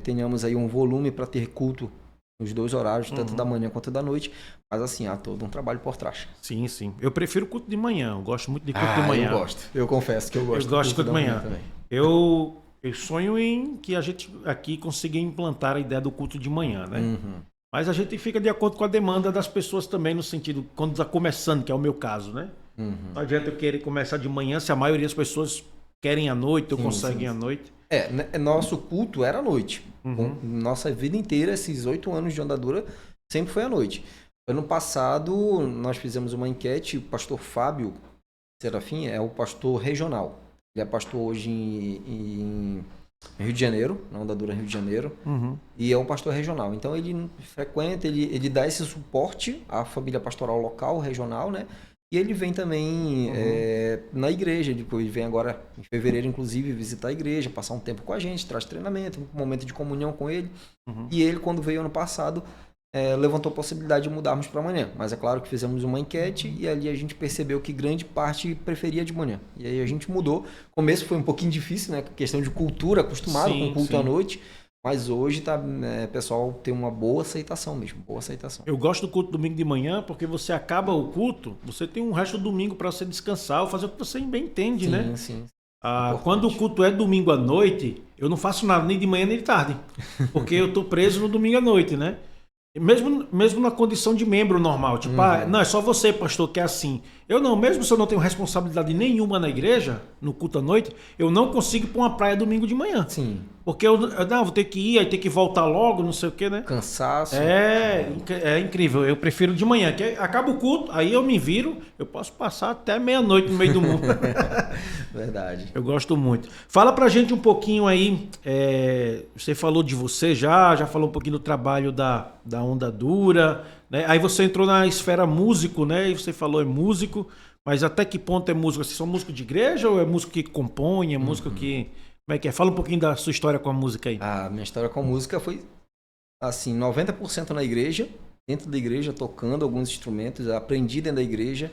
tenhamos aí um volume para ter culto nos dois horários, tanto da manhã quanto da noite. Mas assim, há todo um trabalho por trás. Sim, sim. Eu prefiro culto de manhã. Eu gosto muito de culto de manhã. Eu gosto. Eu confesso que eu gosto. Eu gosto de culto de manhã também. Eu sonho em que a gente aqui consiga implantar a ideia do culto de manhã, né? Uhum. Mas a gente fica de acordo com a demanda das pessoas também, no sentido, quando está começando, que é o meu caso, né? Uhum. Não adianta eu querer começar de manhã se a maioria das pessoas querem à noite ou conseguem à noite. Nosso culto era à noite. Nossa vida inteira, esses 8 anos de andadura, sempre foi à noite. Ano passado, nós fizemos uma enquete, o pastor Fábio Serafim é o pastor regional. Ele é pastor hoje em Rio de Janeiro, na andadura Rio de Janeiro, e é um pastor regional. Então ele frequenta, ele dá esse suporte à família pastoral local, regional, né? E ele vem também na igreja, depois vem agora em fevereiro, inclusive, visitar a igreja, passar um tempo com a gente, traz treinamento, um momento de comunhão com ele. E ele, quando veio ano passado, levantou a possibilidade de mudarmos para amanhã. Mas é claro que fizemos uma enquete e ali a gente percebeu que grande parte preferia de manhã. E aí a gente mudou. O começo foi um pouquinho difícil, né? Questão de cultura, acostumado com o culto à noite. Mas hoje pessoal tem uma boa aceitação mesmo, boa aceitação. Eu gosto do culto domingo de manhã porque você acaba o culto, você tem um resto do domingo para você descansar ou fazer o que você bem entende, né? Sim. Quando o culto é domingo à noite, eu não faço nada nem de manhã nem de tarde, porque eu tô preso no domingo à noite, né? Mesmo na condição de membro normal, tipo, não, é só você, pastor, que é assim. Eu não, mesmo se eu não tenho responsabilidade nenhuma na igreja, no culto à noite, eu não consigo ir pra uma praia domingo de manhã. Sim. Porque eu vou ter que ir, aí ter que voltar logo, não sei o que, né? Cansaço. É incrível. Eu prefiro de manhã, que acaba o culto, aí eu me viro, eu posso passar até meia-noite no meio do mundo. Verdade. Eu gosto muito. Fala pra gente um pouquinho aí, você falou de você já falou um pouquinho do trabalho da Onda Dura, né? Aí você entrou na esfera músico, né? E você falou é músico, mas até que ponto é músico? Vocês são músico de igreja ou é músico que compõe, é músico que... Como é que é? Fala um pouquinho da sua história com a música aí. A minha história com a música foi, assim, 90% na igreja, dentro da igreja, tocando alguns instrumentos, aprendi dentro da igreja.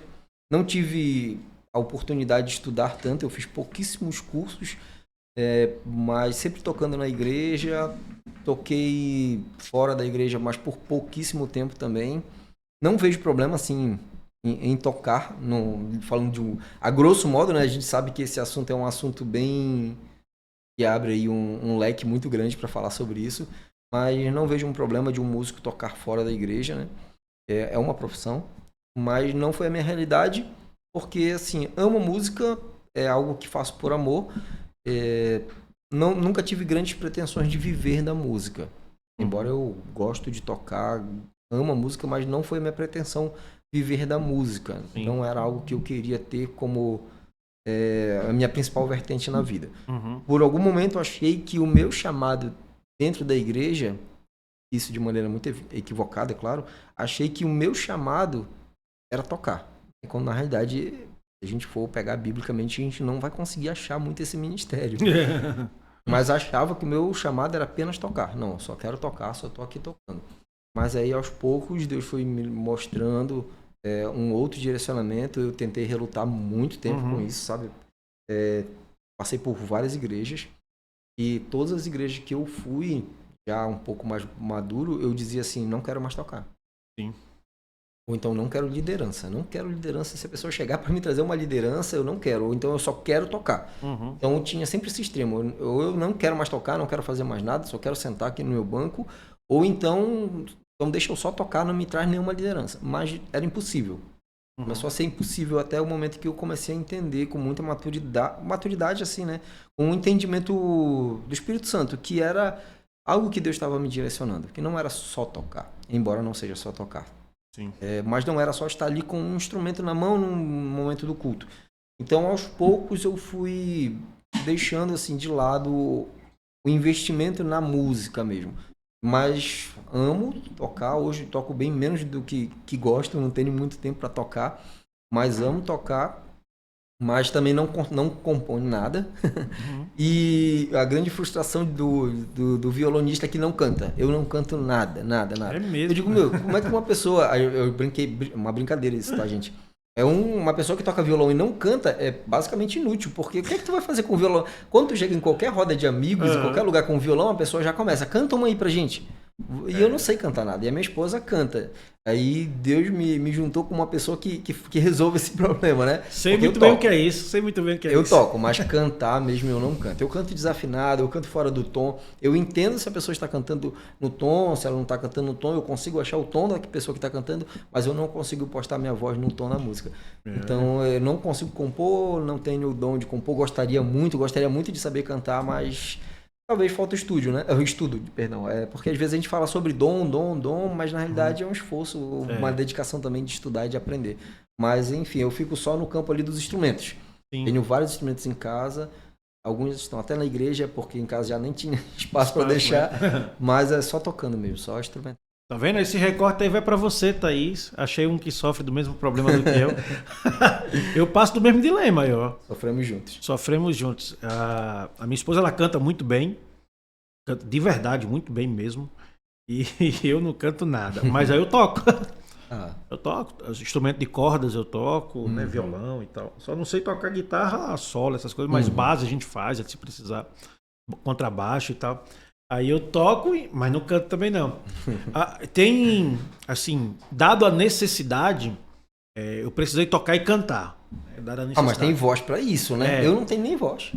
Não tive a oportunidade de estudar tanto, eu fiz pouquíssimos cursos, mas sempre tocando na igreja. Toquei fora da igreja, mas por pouquíssimo tempo também. Não vejo problema, assim, em tocar, falando a grosso modo, né? A gente sabe que esse assunto é um assunto bem... que abre aí um leque muito grande para falar sobre isso, mas não vejo um problema de um músico tocar fora da igreja, né? É uma profissão, mas não foi a minha realidade, porque, assim, amo música, é algo que faço por amor, nunca tive grandes pretensões de viver da música, embora eu gosto de tocar, amo a música, mas não foi a minha pretensão viver da música. Sim. Não era algo que eu queria ter como... a minha principal vertente na vida. Por algum momento eu achei que o meu chamado dentro da igreja, isso de maneira muito equivocada, é claro, achei que o meu chamado era tocar. Quando na realidade, se a gente for pegar biblicamente, a gente não vai conseguir achar muito esse ministério. Mas achava que o meu chamado era apenas tocar. Não, eu só quero tocar, só tô aqui tocando. Mas aí aos poucos Deus foi me mostrando um outro direcionamento. Eu tentei relutar muito tempo com isso, sabe? Passei por várias igrejas e todas as igrejas que eu fui, já um pouco mais maduro, eu dizia assim, não quero mais tocar. Sim. Ou então não quero liderança. Não quero liderança. Se a pessoa chegar para me trazer uma liderança, eu não quero. Ou então eu só quero tocar. Então eu tinha sempre esse extremo. Ou eu não quero mais tocar, não quero fazer mais nada, só quero sentar aqui no meu banco. Ou então deixa eu só tocar, não me traz nenhuma liderança. Mas era impossível. Começou a ser impossível até o momento que eu comecei a entender com muita maturidade assim, né? Com um entendimento do Espírito Santo, que era algo que Deus estava me direcionando. Que não era só tocar, embora não seja só tocar. Sim. Mas não era só estar ali com um instrumento na mão no momento do culto. Então, aos poucos, eu fui deixando assim de lado o investimento na música mesmo. Mas amo tocar, hoje toco bem menos do que gosto, não tenho muito tempo para tocar, mas amo tocar, mas também não componho nada. E a grande frustração do violonista é que não canta. Eu não canto nada. É mesmo. Eu digo, meu, como é que uma pessoa... Eu brinquei, uma brincadeira isso, tá, gente? Uma pessoa que toca violão e não canta é basicamente inútil, porque o que é que tu vai fazer com violão? Quando tu chega em qualquer roda de amigos, em qualquer lugar com violão, a pessoa já começa, canta uma aí pra gente. E eu não sei cantar nada, e a minha esposa canta. Aí Deus me juntou com uma pessoa que resolve esse problema, né? Sei muito bem o que é isso, sei muito bem o que é isso. Eu toco, mas cantar mesmo eu não canto. Eu canto desafinado, eu canto fora do tom. Eu entendo se a pessoa está cantando no tom, se ela não está cantando no tom, eu consigo achar o tom da pessoa que está cantando, mas eu não consigo postar minha voz no tom da música. Então, eu não consigo compor, não tenho o dom de compor, gostaria muito de saber cantar, mas... Talvez falta estúdio, né? Estudo, perdão. Porque às vezes a gente fala sobre dom, mas na realidade é um esforço, uma dedicação também de estudar e de aprender. Mas, enfim, eu fico só no campo ali dos instrumentos. Sim. Tenho vários instrumentos em casa, alguns estão até na igreja, porque em casa já nem tinha espaço para deixar, mas é só tocando mesmo, só instrumento. Tá vendo? Esse recorte aí vai pra você, Thaís. Achei um que sofre do mesmo problema do que eu. Eu passo do mesmo dilema aí, ó. Sofremos juntos. A minha esposa, ela canta muito bem. Canta de verdade, muito bem mesmo. E eu não canto nada. Mas aí eu toco. Eu toco. Instrumento de cordas eu toco, né? Violão e tal. Só não sei tocar guitarra, solo, essas coisas. Mas base a gente faz, se precisar. Contrabaixo e tal. Aí eu toco, mas não canto também não. Tem, assim, dado a necessidade, eu precisei tocar e cantar. Mas tem voz pra isso, né? Eu não tenho nem voz.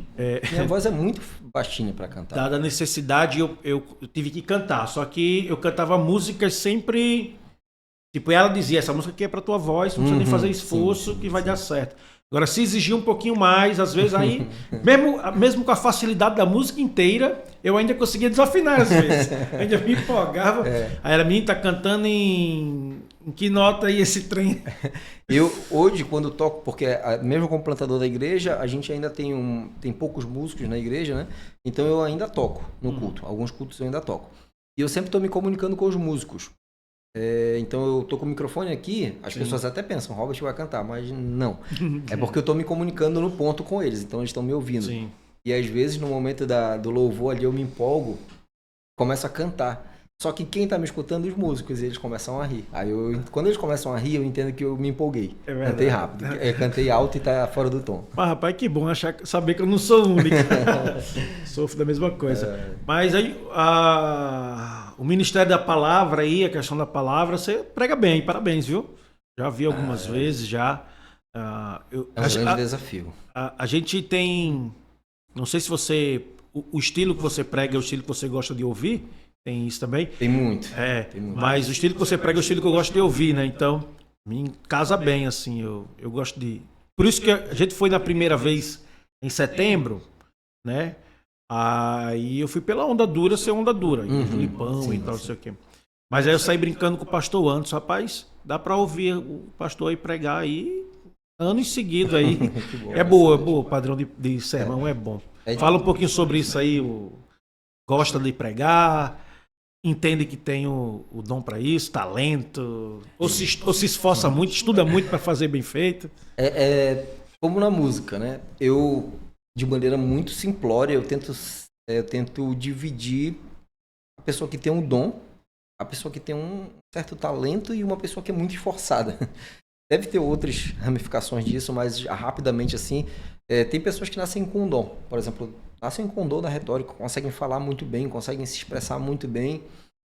Minha voz é muito baixinha pra cantar. Dada a necessidade, eu tive que cantar. Só que eu cantava músicas sempre... Tipo, ela dizia, essa música aqui é pra tua voz, não precisa nem fazer esforço que vai dar certo. Agora, se exigir um pouquinho mais, às vezes aí, mesmo com a facilidade da música inteira, eu ainda conseguia desafinar às vezes. Ainda me empolgava. Aí era mim, tá cantando em que nota aí esse trem? Eu, hoje, quando toco, porque mesmo como plantador da igreja, a gente ainda tem poucos músicos na igreja, né? Então eu ainda toco no culto. Alguns cultos eu ainda toco. E eu sempre estou me comunicando com os músicos. Então eu tô com o microfone aqui, as pessoas até pensam, Robert vai cantar, mas não. É porque eu tô me comunicando no ponto com eles, então eles estão me ouvindo. Sim. E às vezes no momento do louvor ali eu me empolgo, começo a cantar. Só que quem tá me escutando, os músicos, eles começam a rir. Aí quando eles começam a rir, eu entendo que eu me empolguei. Cantei rápido, cantei alto e tá fora do tom. Mas rapaz, que bom saber que eu não sou único. Sofro da mesma coisa. Mas aí o Ministério da Palavra aí, a questão da palavra, você prega bem, parabéns, viu? Já vi algumas vezes, já. É um grande desafio. A gente tem... Não sei se você... O estilo que você prega é o estilo que você gosta de ouvir. Tem isso também? Tem muito. Tem muito. Mas o estilo que você prega é o estilo que eu gosto de ouvir, né? Então, me casa bem, assim. Eu gosto de... Por isso que a gente foi na primeira vez em setembro, né? Aí eu fui pela onda dura, ser onda dura. Filipão e tal, não sei o quê. Mas aí eu saí brincando com o pastor Anderson. Rapaz, dá pra ouvir o pastor aí pregar aí anos seguidos aí. É boa, o padrão de sermão é bom. Fala um pouquinho sobre isso aí. Gosta de pregar, entende que tem o dom para isso, talento, ou se esforça muito, estuda muito para fazer bem feito. Como na música, né? Eu, de maneira muito simplória, eu tento dividir a pessoa que tem um dom, a pessoa que tem um certo talento e uma pessoa que é muito esforçada. Deve ter outras ramificações disso, mas rapidamente assim, tem pessoas que nascem com um dom. Por exemplo, nascem com o dom da retórica, conseguem falar muito bem, conseguem se expressar muito bem.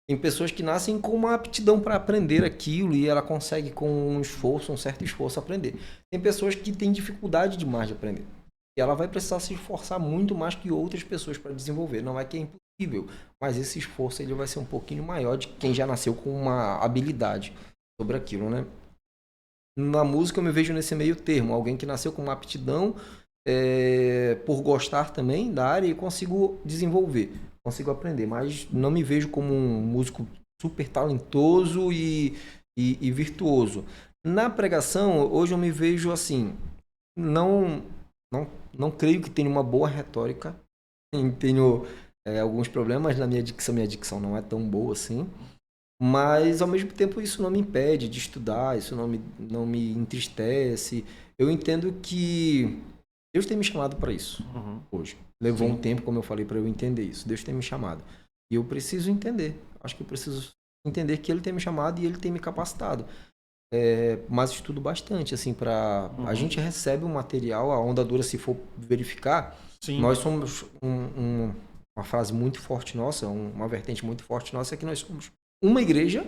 Tem pessoas que nascem com uma aptidão para aprender aquilo e ela consegue com um certo esforço aprender. Tem pessoas que têm dificuldade demais de aprender. E ela vai precisar se esforçar muito mais que outras pessoas para desenvolver. Não é que é impossível, mas esse esforço ele vai ser um pouquinho maior de quem já nasceu com uma habilidade sobre aquilo, né? Na música eu me vejo nesse meio termo, alguém que nasceu com uma aptidão por gostar também da área e consigo desenvolver, consigo aprender, mas não me vejo como um músico super talentoso e virtuoso. Na pregação, hoje eu me vejo assim, não creio que tenha uma boa retórica, tenho alguns problemas na minha dicção não é tão boa assim, mas ao mesmo tempo isso não me impede de estudar, isso não me entristece. Eu entendo que Deus tem me chamado para isso hoje. Levou um tempo, como eu falei, para eu entender isso. Deus tem me chamado. E eu preciso entender. Acho que eu preciso entender que Ele tem me chamado e Ele tem me capacitado. Mas estudo bastante, assim, para... A gente recebe um material, a Onda Dura, se for verificar, nós somos uma frase muito forte nossa, uma vertente muito forte nossa, é que nós somos uma igreja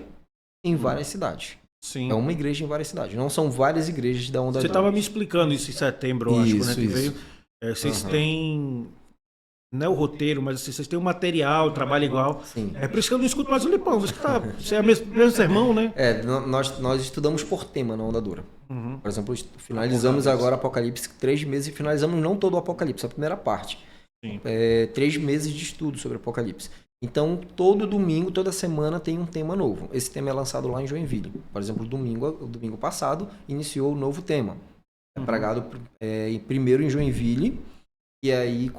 em várias cidades. Sim. É uma igreja em várias cidades. Não são várias igrejas da Onda Dura. Você estava me explicando isso em setembro, eu acho, quando a gente veio. Vocês têm... Não é o roteiro, mas assim, vocês têm um material, trabalho igual. Sim. É por isso que eu não escuto mais o Lipão. Você é mesmo sermão, né? Nós estudamos por tema na Onda Dura. Por exemplo, finalizamos agora Apocalipse 3 meses e finalizamos não todo o Apocalipse, a primeira parte. 3 meses de estudo sobre Apocalipse. Então, todo domingo, toda semana tem um tema novo. Esse tema é lançado lá em Joinville. Por exemplo, o domingo passado iniciou o novo tema. Pregado primeiro em Joinville. E aí,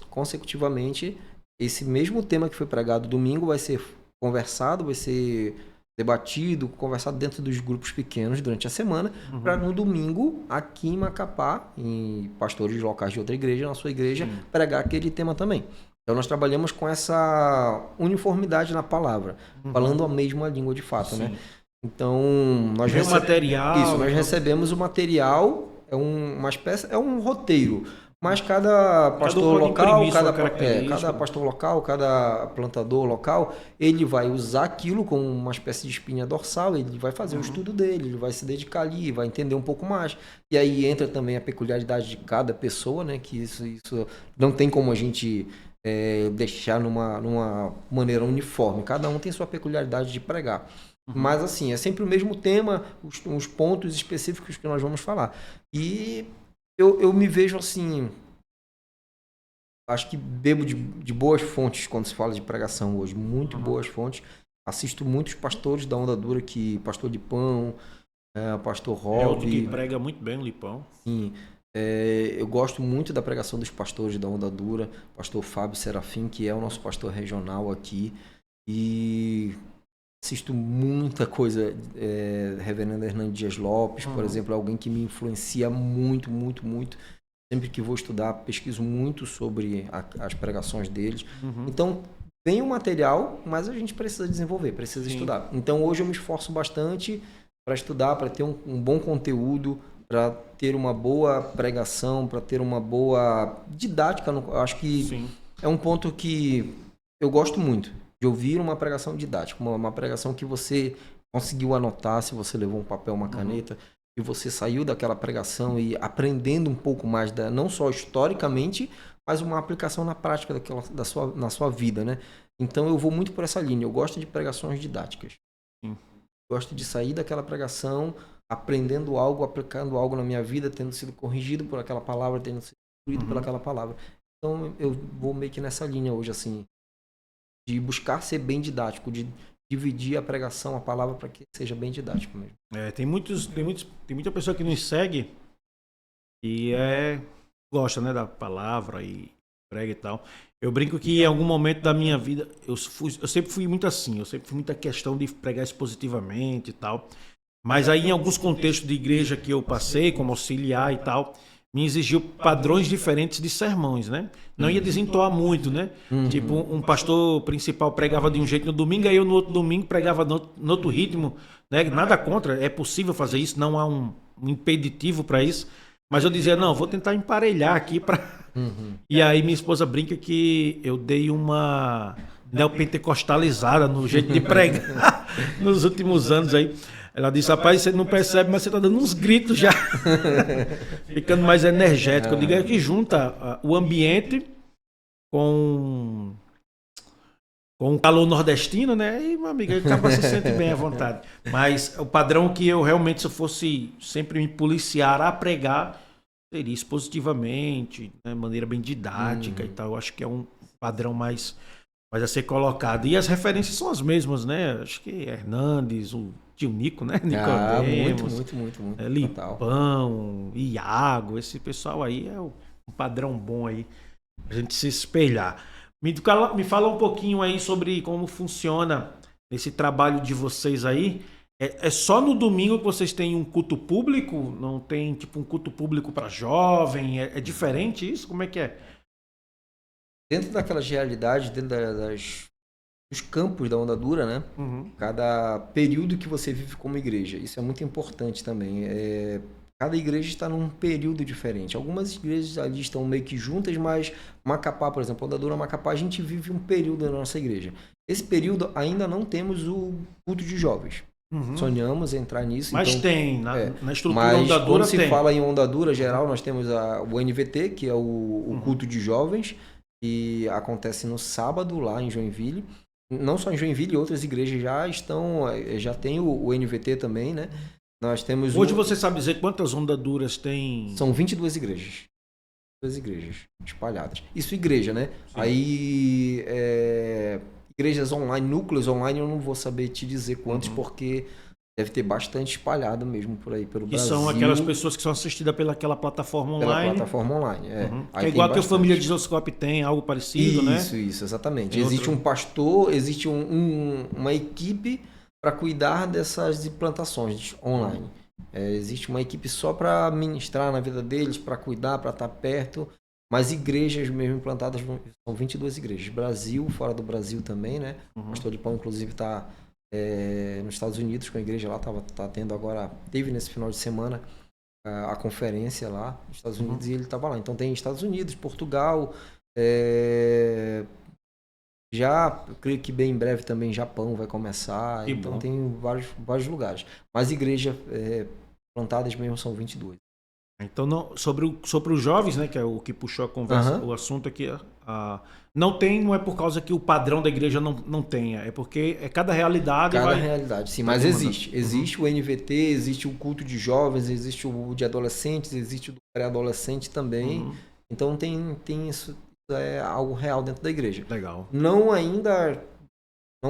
consecutivamente, esse mesmo tema que foi pregado domingo vai ser conversado, vai ser debatido, conversado dentro dos grupos pequenos durante a semana, para no domingo, aqui em Macapá, em pastores locais de outra igreja, na sua igreja, pregar aquele tema também. Então, nós trabalhamos com essa uniformidade na palavra, falando a mesma língua de fato, né? Então, nós recebemos o material, uma espécie, é um roteiro. Mas cada pastor local, cada pastor local, cada plantador local, ele vai usar aquilo como uma espécie de espinha dorsal, ele vai fazer o estudo dele, ele vai se dedicar ali, vai entender um pouco mais. E aí entra também a peculiaridade de cada pessoa, né? Que isso não tem como a gente deixar numa maneira uniforme. Cada um tem sua peculiaridade de pregar. Mas assim, é sempre o mesmo tema, os pontos específicos que nós vamos falar. E eu me vejo assim, acho que bebo de boas fontes quando se fala de pregação hoje, muito boas fontes. Assisto muitos pastores da Onda Dura, pastor Lipão, pastor Rob. É outro que prega muito bem o Lipão. Sim, eu gosto muito da pregação dos pastores da Onda Dura, pastor Fábio Serafim, que é o nosso pastor regional aqui, e assisto muita coisa, reverendo Hernando Dias Lopes, por exemplo, alguém que me influencia muito, muito, muito. Sempre que vou estudar, pesquiso muito sobre as pregações deles. Então, vem o material, mas a gente precisa desenvolver, precisa estudar. Então, hoje eu me esforço bastante para estudar, para ter um bom conteúdo, para ter uma boa pregação, para ter uma boa didática. Eu acho que é um ponto que eu gosto muito, de ouvir uma pregação didática, uma pregação que você conseguiu anotar, se você levou um papel, uma caneta, e você saiu daquela pregação e aprendendo um pouco mais, não só historicamente, mas uma aplicação na prática na sua vida, né? Então eu vou muito por essa linha, eu gosto de pregações didáticas. Gosto de sair daquela pregação aprendendo algo, aplicando algo na minha vida, tendo sido corrigido por aquela palavra, tendo sido instruído por aquela palavra. Então eu vou meio que nessa linha hoje, assim, de buscar ser bem didático, de dividir a pregação, a palavra, para que seja bem didático mesmo. Tem muita pessoa que nos segue e gosta, né, da palavra e prega e tal. Eu brinco que em algum momento da minha vida eu sempre fui muito assim, eu sempre fui muita questão de pregar expositivamente e tal. Mas aí em alguns contextos de igreja que eu passei, como auxiliar e tal, me exigiu padrões diferentes de sermões, né? Não ia desentoar muito, né? Tipo, um pastor principal pregava de um jeito no domingo, aí eu no outro domingo pregava no outro ritmo, né? Nada contra, é possível fazer isso, não há um impeditivo para isso. Mas eu dizia, não, vou tentar emparelhar aqui para... E aí minha esposa brinca que eu dei uma neopentecostalizada no jeito de pregar nos últimos anos aí. Ela disse, rapaz, você não percebe, mas você está dando uns gritos já. Ficando mais energético. Eu digo que junta o ambiente com o calor nordestino, né? E, meu amigo, acaba se sente bem à vontade. Mas o padrão que eu realmente, se eu fosse sempre me policiar a pregar, seria expositivamente, de maneira bem didática e tal. Eu acho que é um padrão mais a ser colocado. E as referências são as mesmas, né? Acho que Hernandes, o tio Nico, né? Nicodemos, muito. Lipão, Iago, esse pessoal aí é um padrão bom aí pra gente se espelhar. Me fala um pouquinho aí sobre como funciona esse trabalho de vocês aí. É só no domingo que vocês têm um culto público? Não tem tipo um culto público para jovem? É diferente isso? Como é que é? Dentro daquelas realidades, dentro dos campos da Onda Dura, né? Uhum. Cada período que você vive como igreja. Isso é muito importante também. Cada igreja está num período diferente. Algumas igrejas ali estão meio que juntas, mas Macapá, por exemplo, Onda Dura, Macapá, a gente vive um período na nossa igreja. Esse período ainda não temos o culto de jovens. Uhum. Sonhamos entrar nisso. Mas então, tem, na estrutura mas Onda Dura quando se tem. fala em Onda Dura geral, nós temos o NVT, que é o culto de jovens, que acontece no sábado lá em Joinville. Não só em Joinville, outras igrejas já tem o NVT também, né? Nós temos Hoje você sabe dizer quantas Onda Duras tem? São 22 igrejas. 22 igrejas espalhadas. Isso igreja, né? Sim. Aí, igrejas online, núcleos online, eu não vou saber te dizer quantos, porque deve ter bastante espalhado mesmo por aí, pelo Que Brasil. são aquelas pessoas que são assistidas pelaquela plataforma online. Pela plataforma online, É igual que a família de Joscope tem, algo parecido, né? Isso, exatamente. Tem Existe um pastor, existe uma equipe para cuidar dessas implantações online. Existe uma equipe só para ministrar na vida deles, para cuidar, para estar perto. Mas igrejas mesmo implantadas, são 22 igrejas. Brasil, fora do Brasil também, né? O pastor de Pão, inclusive, está nos Estados Unidos com a igreja lá. Tá tendo agora, teve nesse final de semana a conferência lá nos Estados Unidos e ele estava lá. Então tem Estados Unidos, Portugal, já, eu creio que bem em breve também Japão vai começar. Que então bom. tem vários lugares. Mas igrejas plantadas mesmo são 22. Então, sobre os jovens, né, que é o que puxou a conversa, o assunto aqui, não é por causa que o padrão da igreja não tenha, é porque cada realidade Cada vai... realidade, sim, mas existe. Existe o NVT, existe o culto de jovens, existe o de adolescentes, existe o do pré-adolescente também. Então tem isso, é algo real dentro da igreja. Legal. Não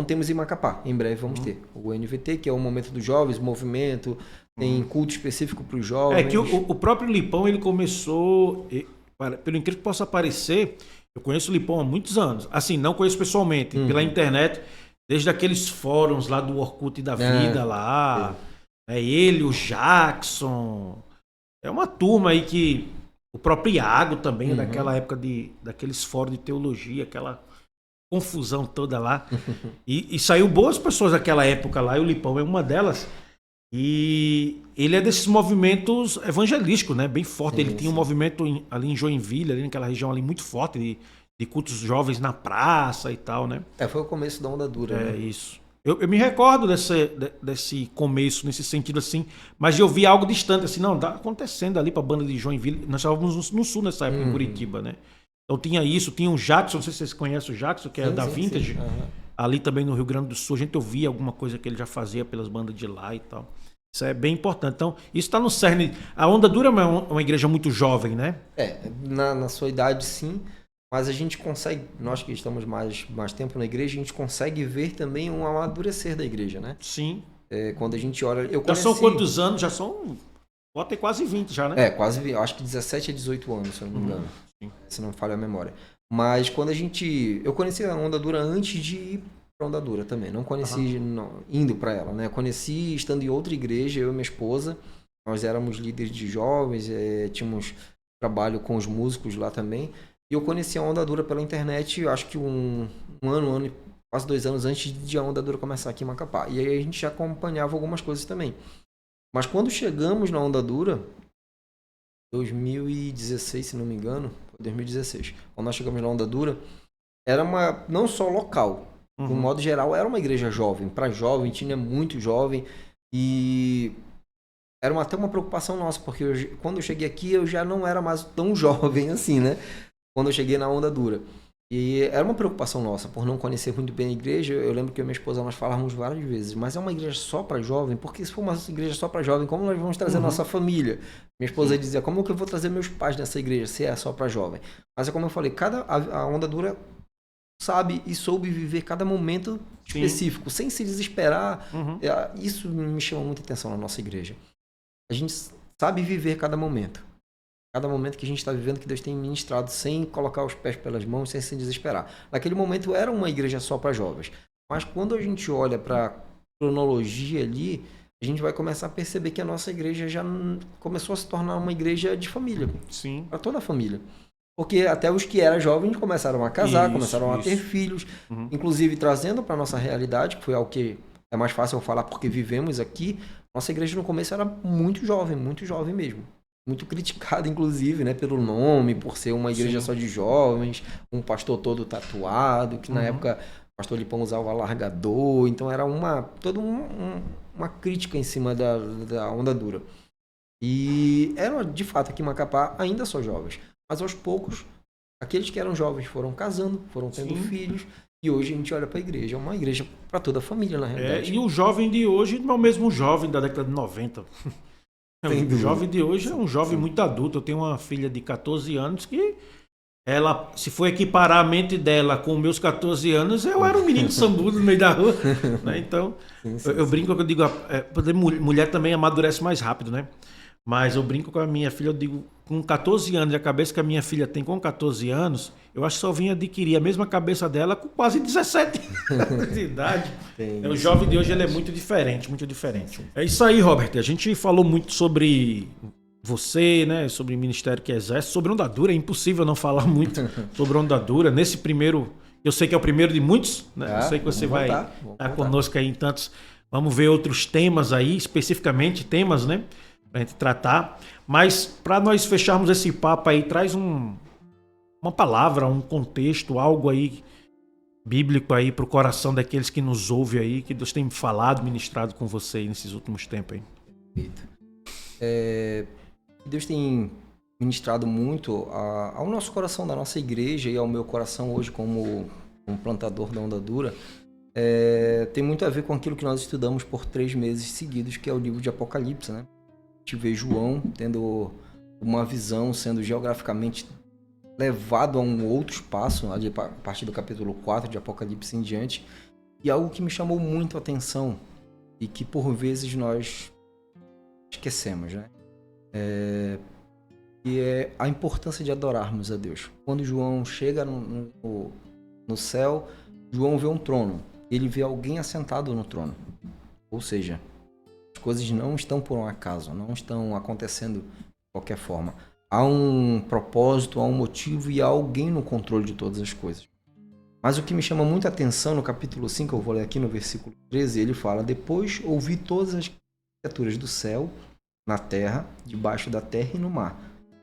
temos em Macapá, em breve vamos ter. O NVT, que é o momento dos jovens, movimento, tem culto específico para os jovens. É que o próprio Lipão, ele começou, pelo incrível que possa parecer, eu conheço o Lipão há muitos anos. Assim, não conheço pessoalmente, pela internet, desde aqueles fóruns lá do Orkut da vida lá. Ele, o Jackson. É uma turma aí que... O próprio Iago também, daquela época daqueles fóruns de teologia, aquela confusão toda lá. E saiu boas pessoas daquela época lá, e o Lipão é uma delas. E ele é desses movimentos evangelísticos, né? Bem forte. Ele tinha um movimento ali em Joinville, ali naquela região ali muito forte, de cultos jovens na praça e tal, né? Foi o começo da Onda Dura, né? Isso. Eu me recordo desse começo, nesse sentido assim, mas eu vi algo distante, assim, não, tá acontecendo ali pra banda de Joinville. Nós estávamos no sul nessa época, em Curitiba, né? Então tinha isso, tinha o Jackson, não sei se vocês conhecem o Jackson, que é da Vintage. Ali também no Rio Grande do Sul, a gente ouvia alguma coisa que ele já fazia pelas bandas de lá e tal. Isso é bem importante. Então, isso está no cerne. A Onda Dura é uma igreja muito jovem, né? Na sua idade, sim. Mas a gente consegue, nós que estamos mais tempo na igreja, a gente consegue ver também um amadurecer da igreja, né? Sim. Quando a gente olha... São quantos anos? Já são... Pode ter quase 20 já, né? Quase, acho que 17 a 18 anos, se eu não me engano. Se não me falha a memória. Mas quando a gente... Eu conheci a Onda Dura antes de ir para a Onda Dura também. Não conheci indo para ela, né? Conheci estando em outra igreja, eu e minha esposa. Nós éramos líderes de jovens, tínhamos trabalho com os músicos lá também. E eu conheci a Onda Dura pela internet, acho que um ano, quase 2 anos antes de a Onda Dura começar aqui em Macapá. E aí a gente já acompanhava algumas coisas também. Mas quando chegamos na Onda Dura, 2016, se não me engano, foi 2016. Quando nós chegamos na Onda Dura, era não só local, de um modo geral, era uma igreja jovem. Para jovem, tinha muito jovem. E era até uma preocupação nossa, porque quando eu cheguei aqui, eu já não era mais tão jovem assim, né? Quando eu cheguei na Onda Dura. E era uma preocupação nossa, por não conhecer muito bem a igreja. Eu lembro que eu e minha esposa, nós falávamos várias vezes, mas é uma igreja só para jovem? Porque se for uma igreja só para jovem, como nós vamos trazer nossa família? Minha esposa dizia, como que eu vou trazer meus pais nessa igreja, se é só para jovem? Mas é como eu falei, a Onda Dura sabe e soube viver cada momento específico, sem se desesperar. Isso me chama muita atenção na nossa igreja. A gente sabe viver cada momento. Cada momento que a gente está vivendo, que Deus tem ministrado sem colocar os pés pelas mãos, sem se desesperar. Naquele momento era uma igreja só para jovens. Mas quando a gente olha para a cronologia ali, a gente vai começar a perceber que a nossa igreja já começou a se tornar uma igreja de família. Sim. Para toda a família. Porque até os que eram jovens começaram a casar, começaram a ter filhos. Inclusive trazendo para a nossa realidade, que foi algo que é mais fácil eu falar porque vivemos aqui. Nossa igreja no começo era muito jovem mesmo. Muito criticada, inclusive, né, pelo nome, por ser uma igreja só de jovens, um pastor todo tatuado, que na época o pastor Lipão usava alargador, então era toda uma crítica em cima da onda dura. E era, de fato, aqui em Macapá ainda só jovens, mas aos poucos, aqueles que eram jovens foram casando, foram tendo filhos, e hoje a gente olha para a igreja, é uma igreja para toda a família, na realidade. E o jovem de hoje não é o mesmo jovem da década de 90. O jovem de hoje é um jovem muito adulto. Eu tenho uma filha de 14 anos que ela, se for equiparar a mente dela com meus 14 anos, eu era um menino sambudo no meio da rua. Né? Então, eu brinco que eu digo, mulher também amadurece mais rápido, né? Mas eu brinco com a minha filha, eu digo, com 14 anos, e a cabeça que a minha filha tem com 14 anos, eu acho que só vim adquirir a mesma cabeça dela com quase 17 anos de idade. O jovem de hoje ele é muito diferente, muito diferente. É isso aí, Robert. A gente falou muito sobre você, né? Sobre o ministério que exerce, sobre Onda Dura. É impossível não falar muito sobre Onda Dura. Nesse primeiro, eu sei que é o primeiro de muitos, né? Eu sei que você vai estar conosco aí em tantos. Vamos ver outros temas aí, especificamente temas, né? Pra gente tratar. Mas para nós fecharmos esse papo aí, traz uma palavra, um contexto, algo aí bíblico aí pro coração daqueles que nos ouvem aí, que Deus tem falado, ministrado com você aí nesses últimos tempos aí. Perfeito. Deus tem ministrado muito ao nosso coração, da nossa igreja, e ao meu coração hoje como um plantador da Onda Dura. Tem muito a ver com aquilo que nós estudamos por 3 meses seguidos, que é o livro de Apocalipse, né? A gente vê João tendo uma visão, sendo geograficamente levado a um outro espaço, ali a partir do capítulo 4 de Apocalipse em diante, e algo que me chamou muito a atenção e que por vezes nós esquecemos, né? E é a importância de adorarmos a Deus. Quando João chega no céu, João vê um trono, ele vê alguém assentado no trono, ou seja, as coisas não estão por um acaso, não estão acontecendo de qualquer forma. Há um propósito, há um motivo e há alguém no controle de todas as coisas. Mas o que me chama muita atenção no capítulo 5, eu vou ler aqui no versículo 13, ele fala: depois ouvi todas as criaturas do céu, na terra, debaixo da terra e no mar.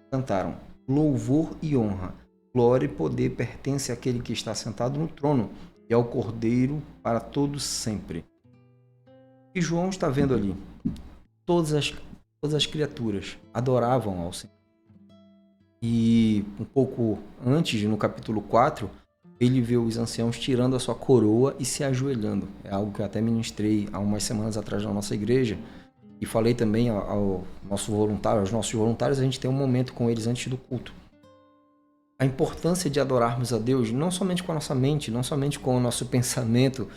Cantaram: louvor e honra, glória e poder pertence àquele que está sentado no trono e ao Cordeiro para todos sempre. E João está vendo ali, todas as criaturas adoravam ao Senhor. E um pouco antes, no capítulo 4, ele vê os anciãos tirando a sua coroa e se ajoelhando. É algo que eu até ministrei há umas semanas atrás na nossa igreja. E falei também aos nossos voluntários, a gente tem um momento com eles antes do culto. A importância de adorarmos a Deus, não somente com a nossa mente, não somente com o nosso pensamento,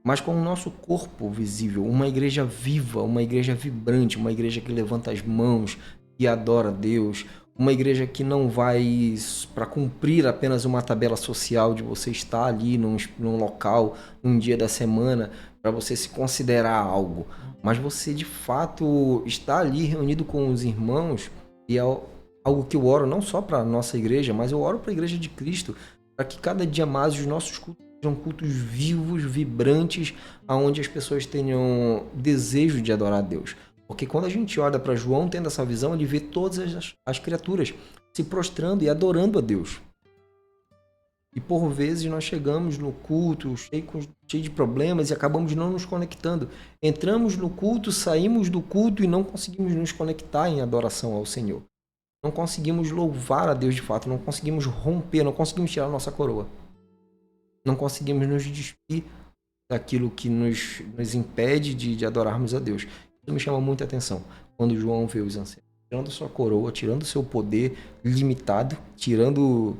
mas com o nosso corpo visível, uma igreja viva, uma igreja vibrante, uma igreja que levanta as mãos e adora a Deus, uma igreja que não vai para cumprir apenas uma tabela social de você estar ali num local, num dia da semana, para você se considerar algo, mas você de fato está ali reunido com os irmãos, e é algo que eu oro não só para a nossa igreja, mas eu oro para a igreja de Cristo, para que cada dia mais os nossos cultos sejam cultos vivos, vibrantes, onde as pessoas tenham desejo de adorar a Deus. Porque quando a gente olha para João tendo essa visão, ele vê todas as criaturas se prostrando e adorando a Deus. E por vezes nós chegamos no culto cheio de problemas e acabamos não nos conectando. Entramos no culto, saímos do culto e não conseguimos nos conectar em adoração ao Senhor. Não conseguimos louvar a Deus de fato, não conseguimos romper, não conseguimos tirar a nossa coroa. Não conseguimos nos despir daquilo que nos impede de adorarmos a Deus. Isso me chama muita atenção. Quando João vê os anciãos tirando sua coroa, tirando seu poder limitado, tirando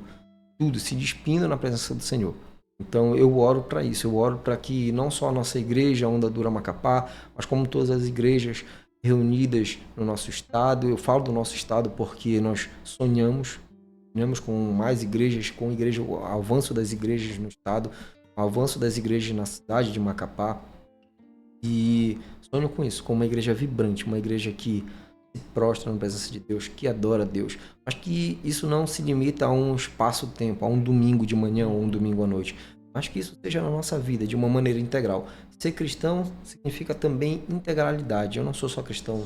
tudo, se despindo na presença do Senhor. Então eu oro para isso, eu oro para que não só a nossa igreja, a Onda Dura Macapá, mas como todas as igrejas, reunidas no nosso estado. Eu falo do nosso estado porque nós sonhamos com mais igrejas, o avanço das igrejas no estado, o avanço das igrejas na cidade de Macapá. E sonho com isso, com uma igreja vibrante, uma igreja que se prostra na presença de Deus, que adora a Deus. Mas que isso não se limita a um espaço-tempo, a um domingo de manhã ou um domingo à noite. Mas que isso seja na nossa vida de uma maneira integral. Ser cristão significa também integralidade. Eu não sou só cristão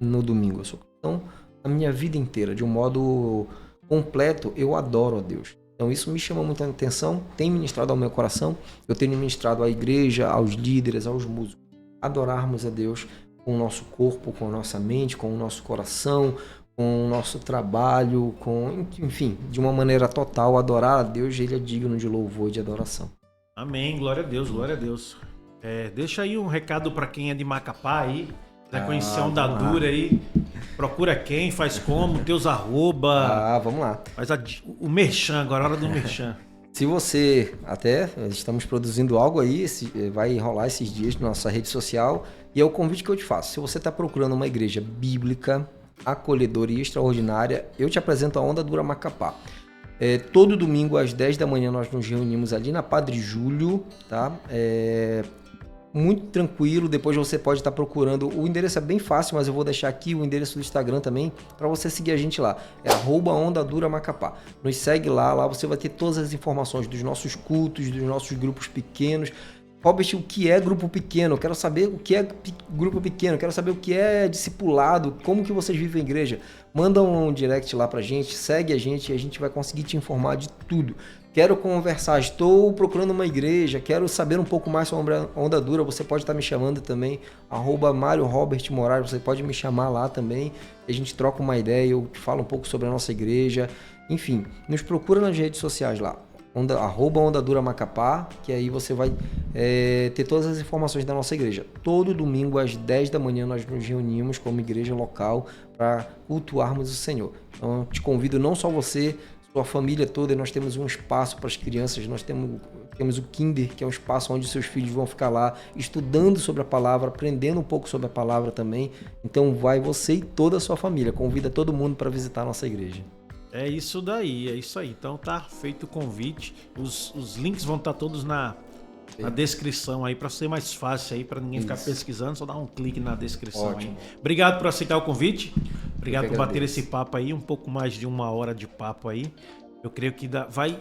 no domingo, eu sou cristão a minha vida inteira, de um modo completo. Eu adoro a Deus. Então isso me chama muita atenção, tem ministrado ao meu coração, eu tenho ministrado à igreja, aos líderes, aos músicos. Adorarmos a Deus com o nosso corpo, com a nossa mente, com o nosso coração, com o nosso trabalho, enfim, de uma maneira total, adorar a Deus, Ele é digno de louvor e de adoração. Amém, glória a Deus, glória a Deus. Deixa aí um recado para quem é de Macapá aí, quiser conhecer a Onda Dura aí, procura quem, faz como, teus arroba. Vamos lá. Faz o merchan agora, a hora do merchan. Se você, estamos produzindo algo aí, vai rolar esses dias na nossa rede social, e é o convite que eu te faço. Se você está procurando uma igreja bíblica, acolhedora e extraordinária, eu te apresento a Onda Dura Macapá. Todo domingo às 10 da manhã nós nos reunimos ali na Padre Júlio, tá? Muito tranquilo, depois você pode estar procurando, o endereço é bem fácil, mas eu vou deixar aqui o endereço do Instagram também, para você seguir a gente lá, é @OndaDuraMacapá. Nos segue lá você vai ter todas as informações dos nossos cultos, dos nossos grupos pequenos. Robert, o que é grupo pequeno? Eu quero saber o que é grupo pequeno, eu quero saber o que é discipulado, como que vocês vivem a igreja. Manda um direct lá pra gente, segue a gente e a gente vai conseguir te informar de tudo. Quero conversar, estou procurando uma igreja, quero saber um pouco mais sobre a Onda Dura, você pode estar me chamando também, @Mário Robert Moraes, você pode me chamar lá também, a gente troca uma ideia, eu te falo um pouco sobre a nossa igreja, enfim, nos procura nas redes sociais lá, @Onda Dura Macapá, que aí você vai ter todas as informações da nossa igreja. Todo domingo às 10 da manhã nós nos reunimos como igreja local para cultuarmos o Senhor. Então eu te convido, não só você, sua família toda, e nós temos um espaço para as crianças, nós temos o Kinder, que é um espaço onde seus filhos vão ficar lá estudando sobre a palavra, aprendendo um pouco sobre a palavra também. Então vai você e toda a sua família, convida todo mundo para visitar a nossa igreja. É isso daí, é isso aí. Então tá feito o convite, os links vão estar todos na descrição aí, para ser mais fácil aí, para ninguém ficar pesquisando, só dar um clique na descrição. Ótimo. Aí. Obrigado por aceitar o convite, obrigado por bater esse papo aí, um pouco mais de 1 hora de papo aí. Eu creio que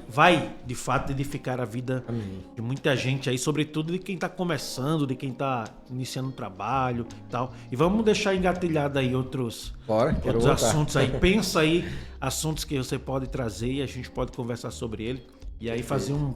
vai de fato edificar a vida de muita gente aí, sobretudo de quem está começando, de quem está iniciando um trabalho e tal. E vamos deixar engatilhado aí outros assuntos aí. Pensa aí, assuntos que você pode trazer e a gente pode conversar sobre ele. E aí fazer um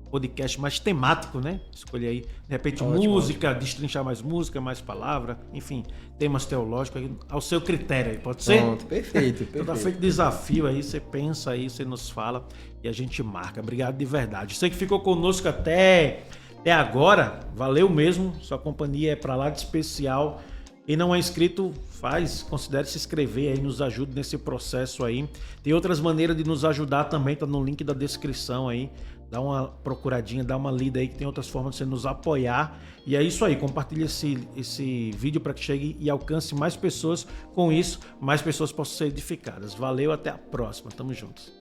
podcast mais temático, né? Escolher aí, de repente, música, destrinchar mais música, mais palavra, enfim, temas teológicos aí, ao seu critério aí, pode ser? Pronto, perfeito. Então tá feito desafio aí, você pensa aí, você nos fala e a gente marca. Obrigado de verdade. Você que ficou conosco até agora, valeu mesmo, sua companhia é pra lá de especial. E não é inscrito, considere se inscrever aí, nos ajude nesse processo aí. Tem outras maneiras de nos ajudar também, tá no link da descrição aí. Dá uma procuradinha, dá uma lida aí que tem outras formas de você nos apoiar. E é isso aí, compartilha esse vídeo para que chegue e alcance mais pessoas. Com isso, mais pessoas possam ser edificadas. Valeu, até a próxima. Tamo juntos.